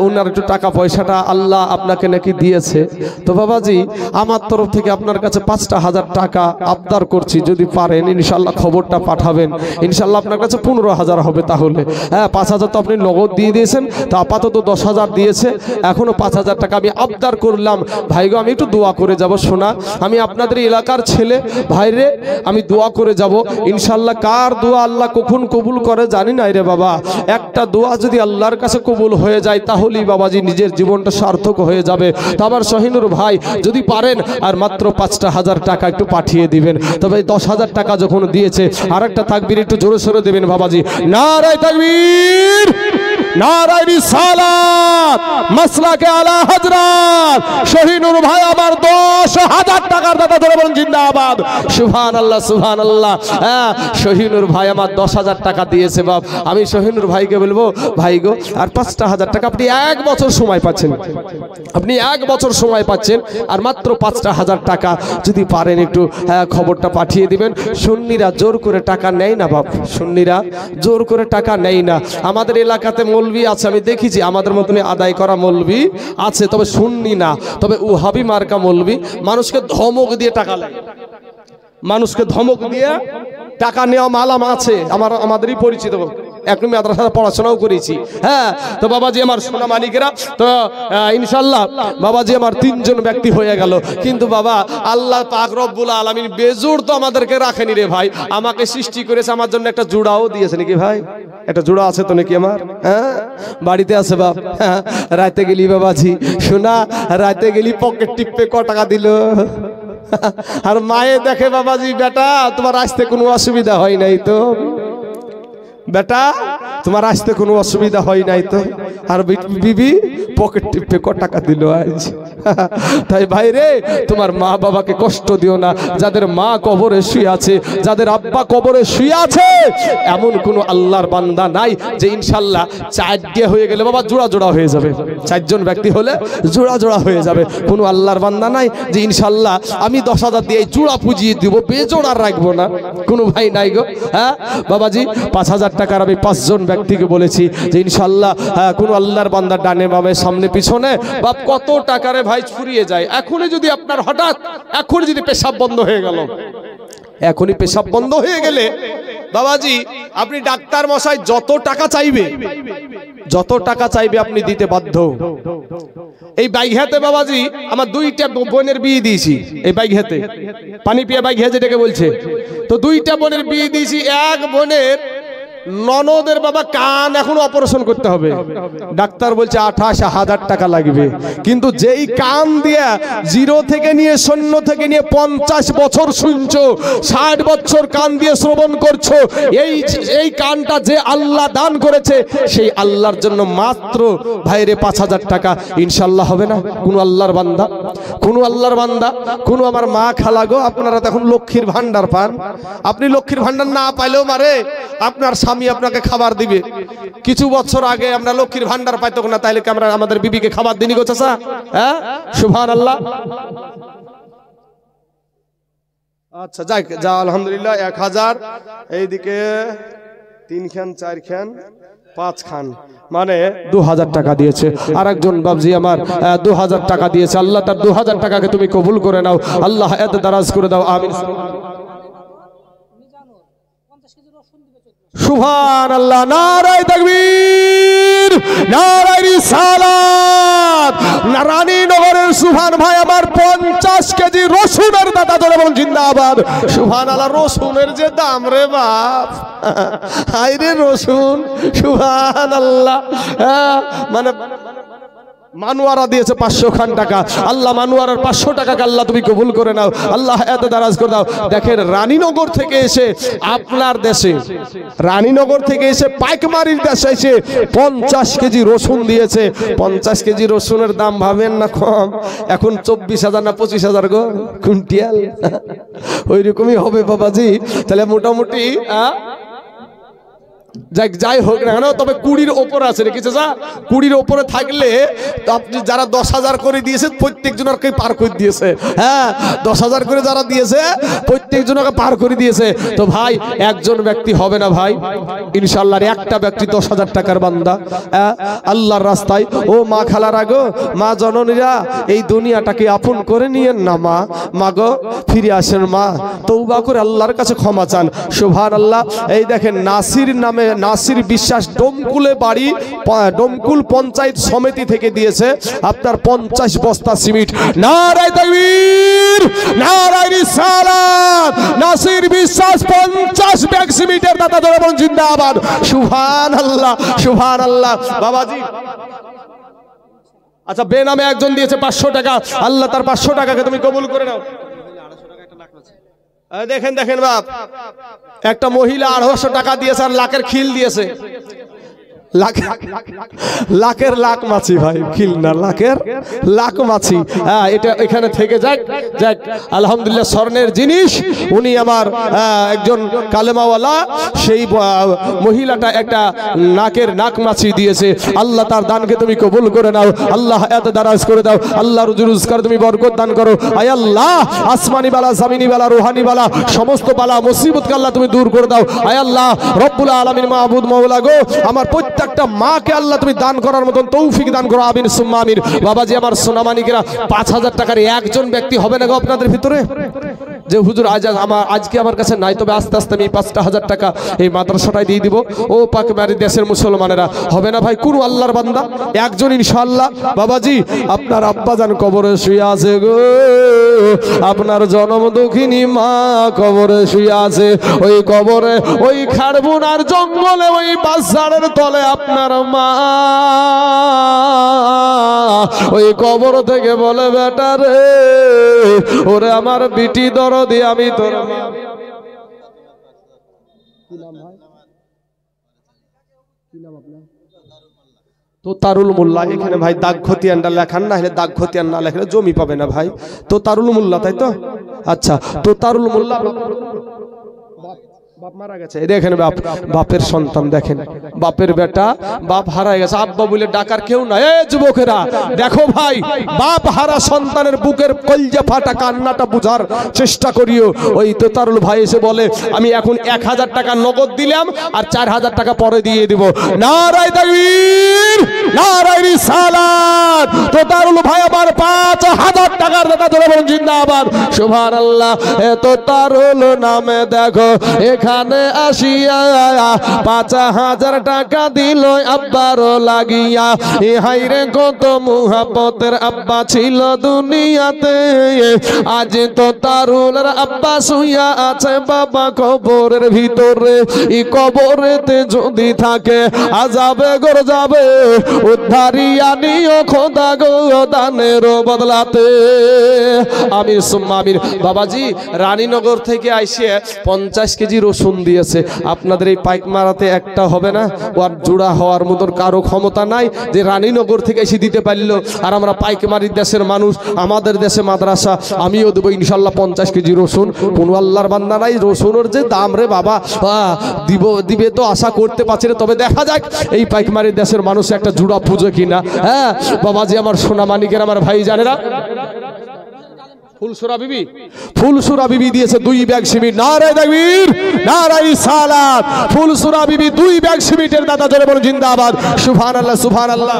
ওনার একটু টাকা পয়সাটা আল্লাহ আপনাকে নাকি দিয়েছে। তো বাবাজি আমার তরফ থেকে আপনার কাছে 5,000 টাকা আবদার করছি, যদি পারেন ইনশাল্লাহ খবরটা পাঠাবেন। ইনশাল্লাহ আপনার কাছে 15,000 হবে। তাহলে হ্যাঁ, 5,000 তো আপনি নগদ দিয়ে দিয়েছেন, তো আপাতত 10,000 দিয়েছে, এখনো 5,000 টাকা আমি আবদার করলাম। ভাইগো আমি একটু দোয়া করে যাব, শোনা আমি আপনাদের এলাকার ছেলে ভাইরে, আমি দোয়া করে যাব ইনশাল্লাহ। কার দোয়া আল্লাহ কখন কবুল করে জানি না রে বাবা। একটা দোয়া যদি আল্লাহর কাছে কবুল হয়ে যায় তাহলেই বাবাজি নিজের জীবনটা সার্থক হয়ে যাবে। তো আমার শহীনুর ভাই যদি পারেন আর মাত্র 5,000 টাকা একটু পাঠিয়ে দিবেন। তবে 10,000 টাকা যখন দিয়েছে আর একটা তাকবীর একটু জোরে সোরে দেবেন বাবাজি। নারায়ে তাকবীর, নারায়ে রিসালাত, মাসলাকে আলা হযরত শহীনুর ভাই আমার 10,000 টাকার দাতা, ধরে বলেন জিন্দাবাদ, সুবহানাল্লাহ সুবহানাল্লাহ। হ্যাঁ, শহীনুর ভাই আমার 10,000 টাকা দিয়েছে বাপ। আমি শহীনুর ভাইকে বলবো, ভাই গো আর 5,000 টাকা, আপনি 1 বছর সময় পাচ্ছেন, আপনি 1 বছর সময় পাচ্ছেন, আর মাত্র 5,000 টাকা যদি পারেন একটু খবরটা পাঠিয়ে দিবেন। সুন্নিরা জোর করে টাকা নেয় না বাপ, সুন্নিরা জোর করে টাকা নেয় না। আমাদের এলাকাতে মৌলবি আছে, আমি দেখেছি আমাদের মতন আদায় করা মৌলবি আছে, তবে সুন্নি না। তবে ওহাবি মার্কা মৌলবি মানুষকে ধমক দিয়ে টাকা নেয়, মানুষকে ধমক দিয়ে টাকা নেওয়া মালাম আছে, আমাদেরই পরিচিত, একদম মাদ্রাসায় পড়াশোনাও করেছি। হ্যাঁ, তো বাবাজি আমার সোনা মানিকেরা, তো ইনশাল্লাহ বাবাজি আমার 3 জন ব্যক্তি হয়ে গেল। কিন্তু বাবা আল্লাহ পাক রব্বুল আলামিন বেজোড় তো আমাদেরকে রাখেনি রে ভাই, আমাকে সৃষ্টি করেছে, আমার জন্য একটা জোড়াও দিয়েছে নাকি ভাই? একটা জোড়া আছে তো নাকি আমার? হ্যাঁ, বাড়িতে আছে বাপ। হ্যাঁ, রাতে গেলি বাবাজি শোনা, রাতে গেলি পকেট টিপে ক টাকা দিল, আর মায়ে দেখে বাবাজি বেটা তোমার আসতে কোনো অসুবিধা হয় নাই তো, বেটা তোমার আসতে কোনো অসুবিধা হয় নাই তো? আর বিবি পকেট টিপে ক টাকা দিল আজ। তাই ভাই রে, তোমার মা বাবাকে কষ্ট দিও না। যাদের মা কবরে শুয়ে আছে, যাদের আব্বা কবরে শুয়ে আছে, এমন কোন আল্লাহর বান্দা নাই যে ইনশাল্লাহ চারটে হয়ে গেলে বাবা জোড়া জোড়া হয়ে যাবে। চারজন ব্যক্তি হলে জোড়া জোড়া হয়ে যাবে। কোনো আল্লাহর বান্দা নাই যে ইনশাল্লাহ আমি 10,000 দিয়ে জোড়া পুজিয়ে দিব, বেজোড়া রাখবো না। কোনো ভাই নাই গো। হ্যাঁ বাবাজি, 5,000 টাকার আমি 5 জন ব্যক্তিকে বলেছি যে ইনশাল্লাহ কোনো আল্লাহর বান্দার ডানে বামে সামনে পিছনে বাপ কত টাকারে ভাই ফুরিয়ে যায়। এখনই যদি আপনার হঠাৎ এখনই যদি পেশাব বন্ধ হয়ে গেল, এখনই পেশাব বন্ধ হয়ে গেলে বাবাজি আপনি ডাক্তার মশাই যত টাকা চাইবে আপনি দিতে বাধ্য। এই বাইঘাতে বাবাজি আমার 2টা বোনের বিয়ে দিয়েছি। এই বাইঘাতে পানি পিয়া বাইঘা যেটাকে বলছে, তো 2টা বোনের বিয়ে দিয়েছি। এক বোনের ননদের বাবা কান এখন অপারেশন করতে হবে, ডাক্তার বলছে 28,000 টাকা লাগবে। কিন্তু যেই কান দিয়া 0 থেকে নিয়ে 0 থেকে নিয়ে 50 বছর শুনছো, 60 বছর কান দিয়ে শ্রবণ করছো, এই কানটা যে আল্লাহ দান করেছে সেই আল্লাহর জন্য মাত্র ভাইরে 5,000 টাকা ইনশাল্লাহ হবে না? কোন আল্লাহর বান্দা, কোন আল্লাহর বান্দা, কোন আমার মা খালা গো, আপনারা তখন লক্ষ্মীর ভান্ডার পান। আপনি লক্ষ্মীর ভান্ডার না পাইলেও মারে আপনার স্বামী আপনাকে খাবার দিবে। কিছু বছর আগে আমরা লক্ষ্মীর ভান্ডার পাইতো না, তাইলে কি আমরা আমাদের বিবিকে খাবার দিনি গো চাচা? হ্যাঁ, সুবহানাল্লাহ। আচ্ছা যাই যা, আলহামদুলিল্লাহ 1,000, এইদিকে 3 খান 4 খান 5 খান মানে 2,000 টাকা দিয়েছে। আর একজন বাবজি আমার 2,000 টাকা দিয়েছে। আল্লাহ তার 2,000 টাকাকে তুমি কবুল করে নাও, আল্লাহ এত দারাজ করে দাও, আমিন। সুবহানাল্লাহ, নারায়ে তাকবীর, নারায়ে রিসালাত। রানীনগরের সুবহান ভাই আমার 50 কেজি রসুনের দাতা ধরে বলুন জিন্দাবাদ। সুবহানাল্লাহ, রসুনের যে দাম রে বাপ, হায় রে রসুন, সুবহানাল্লাহ। মানে মানুয়ারা দিয়েছে 500 খান টাকা। আল্লাহ মানুয়ারার 500 টাকাকে আল্লাহ তুমি কবুল করে নাও, আল্লাহ এত দারাজ করে দাও। দেখেন রানীনগর থেকে এসে আপনার দেশে, রানীনগর থেকে এসে পাইকমারির দেশে এসে 50 কেজি রসুন দিয়েছে। 50 কেজি রসুনের দাম ভাবেন না কম, এখন 24,000 না 25,000 গো কুইন্টাল, ওই রকমই হবে বাবাজি। তাহলে মোটামুটি যাই হোক না কেন, তবে 20-র ওপর আছে রেখেছে যা। 20-র ওপরে থাকলে আপনি যারা 10,000 করে দিয়েছে প্রত্যেক জনকে পার করে দিয়েছে। হ্যাঁ, 10,000 করে যারা দিয়েছে প্রত্যেক জনকে পার করে দিয়েছে। তো ভাই একজন ব্যক্তি হবে না ভাই ইনশাআল্লাহ, একটা ব্যক্তি 10,000 টাকার বান্দা আল্লাহর রাস্তায়। ও মা খালারা গো, মা জননীরা, এই দুনিয়াটাকে আপন করে নিয়েন না মা। মা গো ফিরে আসেন মা, তওবা করে আল্লাহর কাছে ক্ষমা চান। সুবহানাল্লাহ। এই দেখেন নাসির নামে, নাসির বিশ্বাস ডোমকুলে বাড়ি, ডোমকুল পঞ্চায়েত সমিতি থেকে দিয়েছে আপনার 50 বস্তা সিমেন্ট। নারায়ে তাকবীর, নারায়ে রিসালাত। নাসির বিশ্বাস 50 ব্যাগ সিমেন্টের দাতা ধরে বলুন জিন্দাবাদ। সুবহানাল্লাহ, সুবহানাল্লাহ। বাবাজি আচ্ছা, বেনামে একজন দিয়েছে 500 টাকা, আল্লাহ তার 500 টাকাকে তুমি কবুল করে নাও। দেখেন দেখেন বাপ, একটা মহিলা 250 টাকা দিয়েছে আর লাখের খিল দিয়েছে। লাখের লাখ মাছি ভাই, খিল না, লাখের লাখ মাছি। হ্যাঁ, এটা এখানে থেকে যাক যাক, আলহামদুলিল্লাহ স্বর্ণের জিনিস। উনি আমার একজন কালেমাওয়ালা, সেই মহিলাটা একটা নাকের নাক মাছি দিয়েছে। আল্লাহ তার দানকে তুমি কবুল করে নাও, আল্লাহ এত দারাজ করে দাও, আল্লাহ রুজি রোজগার তুমি বরকত দান করো। আয় আল্লাহ, আসমানি বালা, জামিনি বালা, রুহানি বালা, সমস্ত বালা মুসিবতকে আল্লাহ তুমি দূর করে দাও। আয় আল্লাহ রব্বুল আলামিন, মাহবুদ মাওলা গো, আমার প্রত্যেকটা মাকে আল্লাহ তুমি দান করার মতন তৌফিক দান করো, আমিন সুম্মা আমিন। বাবাজি আমার সোনামানিকেরা, 5,000 টাকার একজন ব্যক্তি হবে না গো আপনাদের ভিতরে যে হুজুর আজকে আমার কাছে নাই, তবে আস্তে আস্তে আমি 5,000 টাকা এই মাদ্রাসাটায় দিয়ে দিব। ও পাকমারি দেশের মুসলমানেরা, হবে না ভাই কোন আল্লাহর বান্দা একজন ইনশাআল্লাহ। বাবাজি আপনার আব্বাজান কবরে শুয়ে আছে গো, আপনার জনম দুঃখিনী মা কবরে শুয়ে আছে। ওই কবরে, ওই খারবুনার জঙ্গলে, ওই বাসারের তলে আপনার মা ওই কবর থেকে বলে, বেটা রে, ওরে আমার বিটি দরদি, আমি তোর মা। তোতারুল মোল্লা। এখানে ভাই দাগ খতিয়ানটা লেখান, না হলে দাগ খতিয়ান না লেখলে জমি পাবে না ভাই। তোতারুল মোল্লা, তাই তো? আচ্ছা, তোতারুল মোল্লা বাপ মারা গেছে। দেখেন বাপ, বাপের সন্তান, দেখেন বাপের বেটা, বাপ হারায় গেছে, আব্বা বলে ডাকার কেউ নাই। এ যুবকেরা দেখো ভাই, বাপ হারা সন্তানের বুকের কলজা ফাটা কান্নাটা বুঝার চেষ্টা করিও। ওই তোতারুল ভাই এসে বলে আমি এখন 1000 টাকা নগদ দিলাম আর 4000 টাকা পরে দিয়ে দিব। নারায়ে তাকবীর, নারায়ে রিসালাত। তোতারুল ভাই আবার 5000 টাকার দাতা ধরে বলুন জিন্দাবাদ, সুবহানাল্লাহ। এ তোতারুল নামে দেখো এখানে আসিয়া 5000 টাকা দিল আব্বারও লাগিয়া। এ হাইরে কত মুহাব্বতের আব্বা ছিল দুনিয়াতে, আজ তো তারুলের আব্বা শুইয়া আছে বাবা কবরের ভিতরে। এই কবরেতে যদি থাকে আযাবে গরযাবে, উদ্ধারিয়া নিও খোদা গো দানের বদলাতে। আমির সুম্মা আমির। বাবাজি রানীনগর থেকে আইসে 50 কেজি রসুন দিয়েছে। আপনাদের এই পাইক মারাতে একটা হবে না? ওর জোড়া হওয়ার মতন কারো ক্ষমতা নাই যে রানীনগর থেকে এসে দিতে পারলো। আর আমরা পাইকমারির দেশের মানুষ, আমাদের দেশে মাদ্রাসা, আমিও দেবো ইনশাল্লাহ 50 কেজি রসুন। কোনো আল্লাহর বান্দা নাই, রসুনের যে দাম রে বাবা, দিবে তো আশা করতে পারছি না। তবে দেখা যাক এই পাইকমারির দেশের মানুষ একটা জোড়া পুজো কিনা। হ্যাঁ বাবাজি, আমার সোনা মানিকের, আমার ভাই জানেরা, ফুলসুরা বিবি দিয়েছে 2 ব্যাগ সিমেন্ট। নারায়ে তাকবীর, নারায়ে রিসালাত। ফুলসুরা বিবি 2 ব্যাগ সিমেন্টের দাতা জোরে বলুন জিন্দাবাদ, সুবহানাল্লাহ, সুবহানাল্লাহ।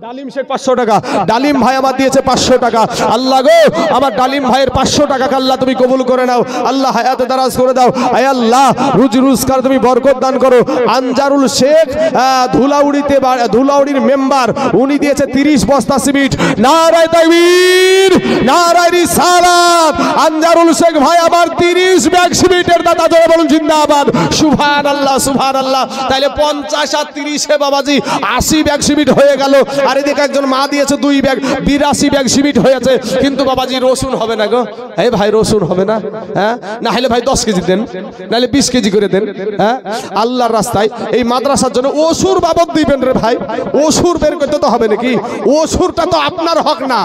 ডালিম শেখ 500 টাকা, ডালিম ভাই আমার দিয়েছে 500 টাকা। আল্লাহ গো, আমার ডালিম ভাইয়ের 500 টাকা আল্লাহ তুমি কবুল করে নাও। আল্লাহ হায়াতে দারাজ করে দাও। আয় আল্লাহ রুজি রোজগার তুমি বরকত দান করো। আনজারুল শেখ ধুলাউড়ির মেম্বার, উনি দিয়েছে 30 বস্তা সিমেন্ট। নারায়ে তাকবীর, নারায়ে রিসালাত। আনজারুল শেখ ভাই আবার 30 ব্যাগ সিমেন্টের দাতা জোরে বলুন জিন্দাবাদ, সুবহানাল্লাহ, সুবহানাল্লাহ। তাহলে 50 আর 30 এ বাবাজি 80 ব্যাগ সিমেন্ট হয়ে গেল। আর এদিকে একজন মা দিয়েছে 2 ব্যাগ, 82 ব্যাগ সিমেন্ট হয়েছে। কিন্তু বাবাজি রসুন হবে না গো। এই ভাই রসুন হবে না? হ্যাঁ, না হলে ভাই 10 কেজি দেন, নাহলে 20 কেজি করে দেন। হ্যাঁ, আল্লাহর রাস্তায় এই মাদ্রাসার জন্য ওসুর বাবদ দিবেন রে ভাই। ওসুর বের করতে তো হবে নাকি? ওসুরটা তো আপনার হক না,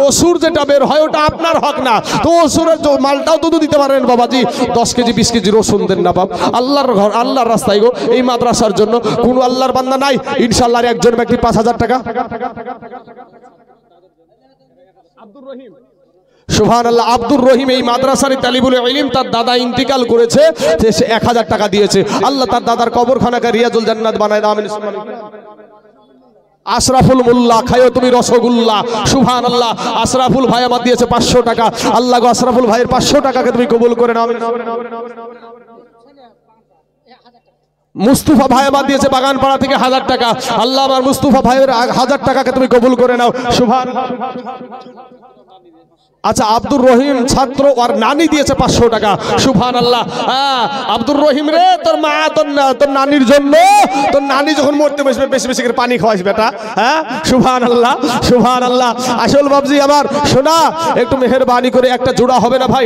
ওসুর যেটা বের হয় ওটা আপনার হক না। তো ওসুরের মালটাও তো দিতে পারেন বাবাজি। 10 কেজি 20 কেজি রসুন দেন না বাপ, আল্লাহর ঘর, আল্লাহর রাস্তায় গো। এই মাদ্রাসার জন্য কোনো আল্লাহর বান্দা নাই ইনশাআল্লাহ। একজন ব্যক্তি 5000 টাকা। সুবহানাল্লাহ। আব্দুর রহিম এই মাদ্রাসার তালিবুল ইলম, তার দাদা ইন্তিকাল করেছে, সে 1000 টাকা দিয়েছে। আল্লাহ তার দাদার কবরখানাকে রিয়াজুল জান্নাত বানায় দাও, আমিন। আশরাফুল মোল্লা, খায়ো তুমি রসগোল্লা, সুবহানাল্লাহ। আশরাফুল ভাই আমার দিয়েছে 500 টাকা। আল্লাহ গো আশরাফুল ভাইয়ের 500 টাকাকে তুমি কবুল করে নাও, আমিন। মুস্তাফা ভাই আমার দিয়েছে বাগানপাড়া থেকে 1000 টাকা। আল্লাহ আমার মুস্তাফা ভাইয়ের 1000 টাকাকে তুমি কবুল করে নাও, সুবহানাল্লাহ। আচ্ছা, আব্দুর রহিম ছাত্র আর নানি দিয়েছে 500 টাকা, সুবহানাল্লাহ। হ্যাঁ আব্দুর রহিম রে, তোর মা তোর নানির জন্য, তোর নানি যখন মরতে বসবে বেশি বেশি করে পানি খাওয়াইস বেটা। হ্যাঁ, সুবহানাল্লাহ, সুবহানাল্লাহ। আসল বাবজি আমার শোনা, একটু মেহেরবানি করে একটা জোড়া হবে না ভাই?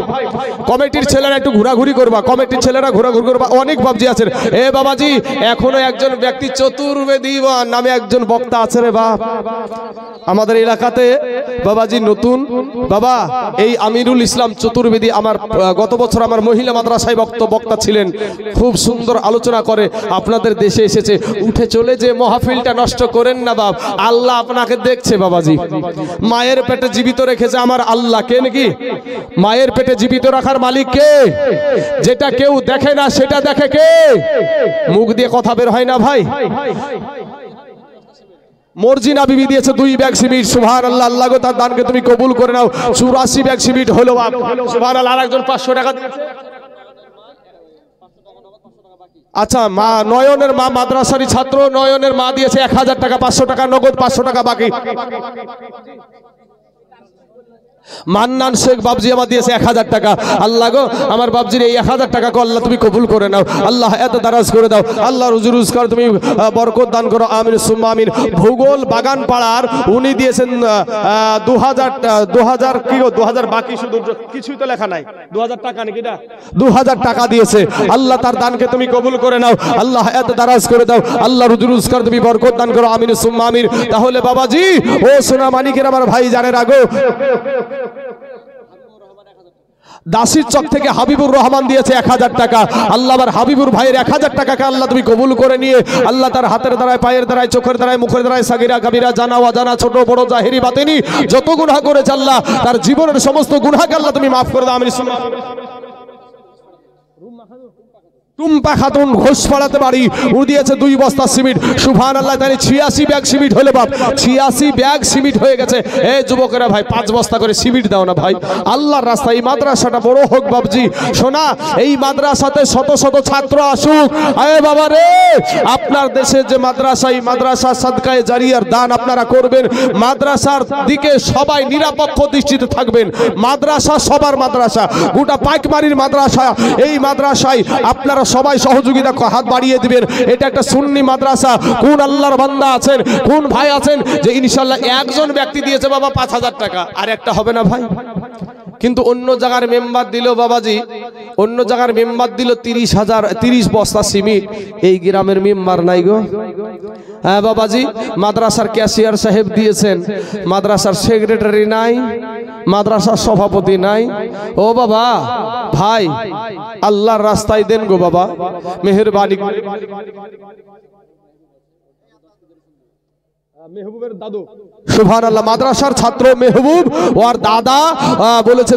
কমিটির ছেলেরা একটু ঘোরাঘুরি করবা, কমিটির ছেলেরা ঘোরাঘুরি করবা। অনেক বাবজি আছেন। এ বাবাজি, এখনো একজন ব্যক্তি চতুর্বেদী নামে একজন বক্তা আছে রে বাপ আমাদের এলাকাতে বাবাজি, নতুন বাবা এই আমিরুল ইসলাম চতুর্বেদী। আমার গত বছর আমার মহিলা মাদ্রাসায় বক্তা ছিলেন, খুব সুন্দর আলোচনা করে। আপনাদের দেশে এসেছে, উঠে চলে যে মাহফিলটা নষ্ট করেন না বাপ, আল্লাহ আপনাকে দেখছে বাবাজি। মায়ের পেটে জীবিত রেখেছে আমার আল্লাহ। কে নাকি? মায়ের পেটে জীবিত রাখার মালিক কে? যেটা কেউ দেখে না সেটা দেখে কে? মুখ দিয়ে কথা বের হয় না ভাই। মর্জিনা বিবি দিয়েছে 2 ব্যাগ সিমেন্ট, সুবহানাল্লাহ। আল্লাহ গো তার দানকে তুমি কবুল করে নাও। 84 ব্যাগ সিমেন্ট হলো বাপ, সুবহানাল্লাহ। আরেকজন 500 টাকা দিয়েছে। আচ্ছা, মা নয়নের মা মাদ্রাসারই ছাত্র, নয়নের মা দিয়েছে 1000 টাকা, 500 টাকা নগদ, 500 টাকা বাকি। মান্নান শেখ বাবজি আমার দিয়েছে 1000 টাকা। আল্লাহ গো আমার বাবজির এই 1000 টাকা কো আল্লাহ তুমি কবুল করে নাও, আল্লাহ এত দারাজ করে দাও, আল্লাহ রুজি রোজগার তুমি বরকত দান করো, আমিন সুম্মা আমিন। ভূগোল বাগান পাড়ার উনি দিয়েছেন 2000 কি গো 2000 বাকি শুধু কিছুই তো লেখা নাই, 2000 টাকা নাকি এটা 2000 টাকা দিয়েছে। আল্লাহ তার দানকে তুমি কবুল করে নাও, আল্লাহ এত দারাজ করে দাও, আল্লাহ রুজি রোজগার তুমি বরকত দান করো, আমিন সুম্মা আমিন। তাহলে বাবাজি ও সোনা মানিকের আমার ভাই জানের আগো দাসির চক থেকে হাবিবুর রহমান দিয়েছে 1000 টাকা। আল্লাহ আমার হাবিবুর ভাইয়ের 1000 টাকাকে আল্লাহ তুমি কবুল করে নিয়ে আল্লাহ তার হাতের দ্বারায়, পায়ের দ্বারায়, চোখের দ্বারায়, মুখের দ্বারায়, সাগিরা কাবিরা, জানা অজানা, ছোট বড়, জাহেরি বাতিনি যত গুনাহ করেছে আল্লাহ তার জীবনের সমস্ত গুনাহকে আল্লাহ তুমি মাফ করে দাও, আমিন। টুম্পা খাতুন ঘোষপাড়াতে বাড়ি, ও দিয়েছে 2 বস্তা সিমেন্ট। সুবহানাল্লাহ, তাহলে 86 ব্যাগ সিমেন্ট হলে বাপ, 86 ব্যাগ সিমেন্ট হয়ে গেছে। এই যুবকেরা ভাই 5 বস্তা করে সিমেন্ট দাও না ভাই, আল্লাহর রাস্তায় এই মাদ্রাসাটা বড় হোক বাবজি। শোনা এই মাদ্রাসাতে শত শত ছাত্র আসুক। আরে বাবা রে, আপনার দেশে যে মাদ্রাসা, এই মাদ্রাসা সাদকায়ে জারিয়ার দান আপনারা করবেন, মাদ্রাসার দিকে সবাই নিরপেক্ষ দৃষ্টিতে থাকবেন। মাদ্রাসা সবার মাদ্রাসা, গোটা পাইকমারির মাদ্রাসা, এই মাদ্রাসায় আপনারা সবাই সহযোগিতা হাত বাড়িয়ে দিবেন। এটা একটা সুন্নি মাদ্রাসা। কোন আল্লাহর বান্দা আছেন, কোন ভাই আছেন যে ইনশাআল্লাহ একজন ব্যক্তি দিয়েছে বাবা 5000 টাকা, আর একটা হবে না ভাই? কিন্তু অন্য জায়গার মেম্বার দিল বাবাজি, অন্য জায়গার মেম্বার দিল 30 বস্তা সিমেন্ট, এই গ্রামের মেম্বার নাই গো। হ্যাঁ বাবাজি, মাদ্রাসার ক্যাশিয়ার সাহেব দিয়েছেন, মাদ্রাসার সেক্রেটারি নাই, মাদ্রাসার সভাপতি নাই। ও বাবা ভাই আল্লাহর রাস্তায় দেন গো বাবা, মেহেরবানি। মেহবুবের দাদু, সুবহানাল্লাহ, মাদ্রাসার ছাত্র মেহবুব, ওর দাদা বলেছে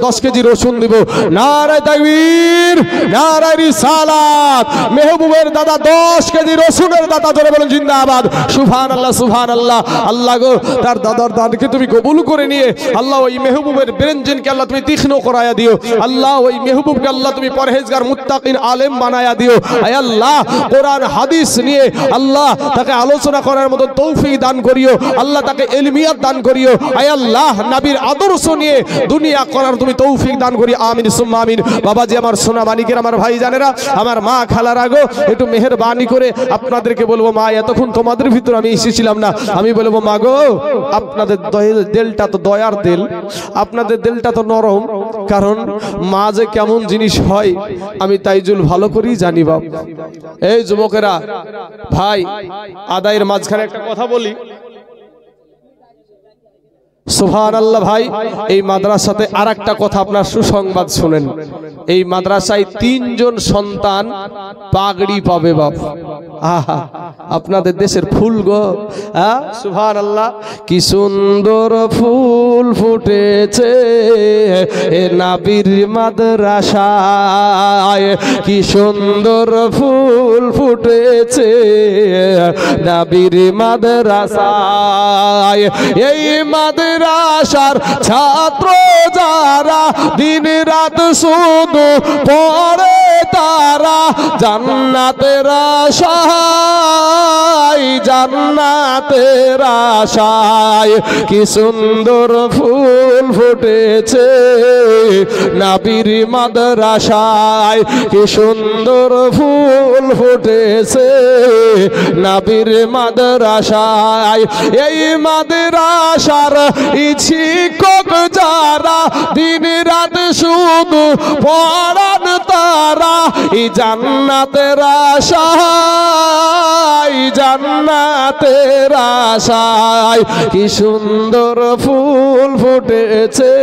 10 কেজি রসুন দিব। নারে তাকবীর, নারে রিসালাত। মেহবুবের দাদা 10 কেজি রসুনের দাদা, ধরে বলেন জিন্দাবাদ। সুবহানাল্লাহ, সুবহানাল্লাহ। আল্লাহ গো তার দাদার দানকে তুমি কবুল করে নিয়ে আল্লাহ ওই মেহবুবের ব্রেনজিনকে আল্লাহ তুমি তীক্ষ্ণ করায়া দিও। আল্লাহ ওই মেহবুবকে আল্লাহ তুমি পরহেজগার মুত্তাকিন আলেম বানায়া দিও। আয় আল্লাহ কোরআন হাদিস নিয়ে আল্লাহ তাকে আলোচনা করার মতো তৌফিক দান করিও, আল্লাহ তাকে ইলমিয়াত দান করিও। আয় আল্লাহ নবীর আদর্শ নিয়ে দুনিয়া করার তুমি তৌফিক দান করিও, আমিন সুম্মা আমিন। বাবাজি আমার সোনা মানিকের আমার ভাই জানেরা, আমার মা খালার আগো একটু মেহেরবানি করে আপনাদেরকে বলবো, মা এতক্ষণ তোমাদের ভিতর আমি এসেছিলাম না, আমি বলবো মা গো আপনাদের দিলটা তো দয়ার দিল, আপনাদের দিলটা তো নরম, কারণ মা যে কেমন জিনিস হয় আমি তাইজুল ভালো করেই জানি বাপ। এই যুবকেরা ভাই আদায়ের মাঝখানে একটা কথা বলি, সুবহানাল্লাহ ভাই, এই মাদ্রাসাতে আরেকটা কথা আপনার সুসংবাদ শুনেন, এই মাদ্রাসায় 3 জন সন্তান পাগড়ি পাবে বাপ। আহা আপনাদের দেশের ফুল গো, হ্যাঁ সুবহানাল্লাহ, কি সুন্দর ফুল ফুটেছে এ নবীর মাদ্রাসায়, কি সুন্দর ফুল ফুটেছে নবীর মাদ্রাসায়। এই মাদ্রাসার ছাত্র যারা দিন রাত শুধু পড়ে তারা জান্নাতের আশায়, জান্নাতের আশায়। কি সুন্দর ফুল ফুটেছে নবীর মাদ্রাসায়, কি সুন্দর ফুল ফুটেছে নবীর মাদ্রাসায়। এই মাদ্রাসার শিক্ষক যারা দিন রাত শুধু পড়ান তারা এই জান্নাতের আশায়, জান্নাতের আশায়। কি সুন্দর ফুল ফুটেছে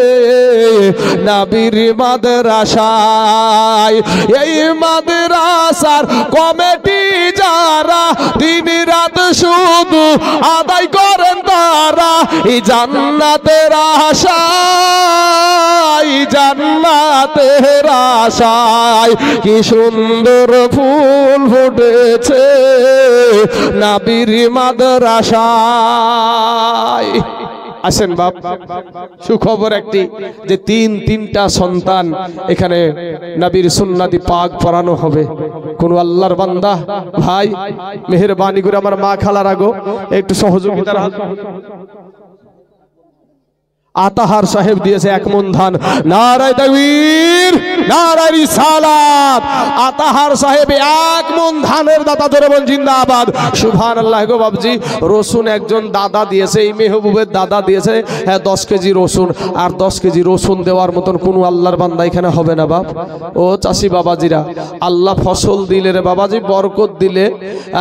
নবীর মাদ্রাসায়। এই মাদ্রাসার কমিটি যারা দিন রাত শুধু আদায় করেন তারা এই জান্নাতের আশায়, জান্নাতের আশায়। কি সুন্দর ফুল ফুটেছে নবীর মাদ্রাসায়। আসেন বাপ, সুখবর একটি যে তিনটা সন্তান এখানে নবীর সুন্নতি পাক পড়ানো হবে। কোন আল্লাহর বান্দা ভাই মেহেরবানি করে আমার মা খালার আগো একটু সহযোগিতার হাত। আতাহার সাহেব দিয়েছে 1 মণ ধান। নারায়ে তাকবীর, নারায়ে রিসালাত। আতাহার সাহেব 1 মণ ধানের দাতা ধরে বল জিন্দাবাদ, সুবহানাল্লাহ। গো বাবজি, রসুন একজন দাদা দিয়েছে, এই মেহবুবের দাদা দিয়েছে 10 কেজি রসুন। আর 10 কেজি রসুন দেওয়ার মতন কোনো আল্লাহর বান্দা এখানে হবে না বাপ। ও চাষি বাবাজিরা, আল্লাহ ফসল দিলে রে বাবাজি, বরকত দিলে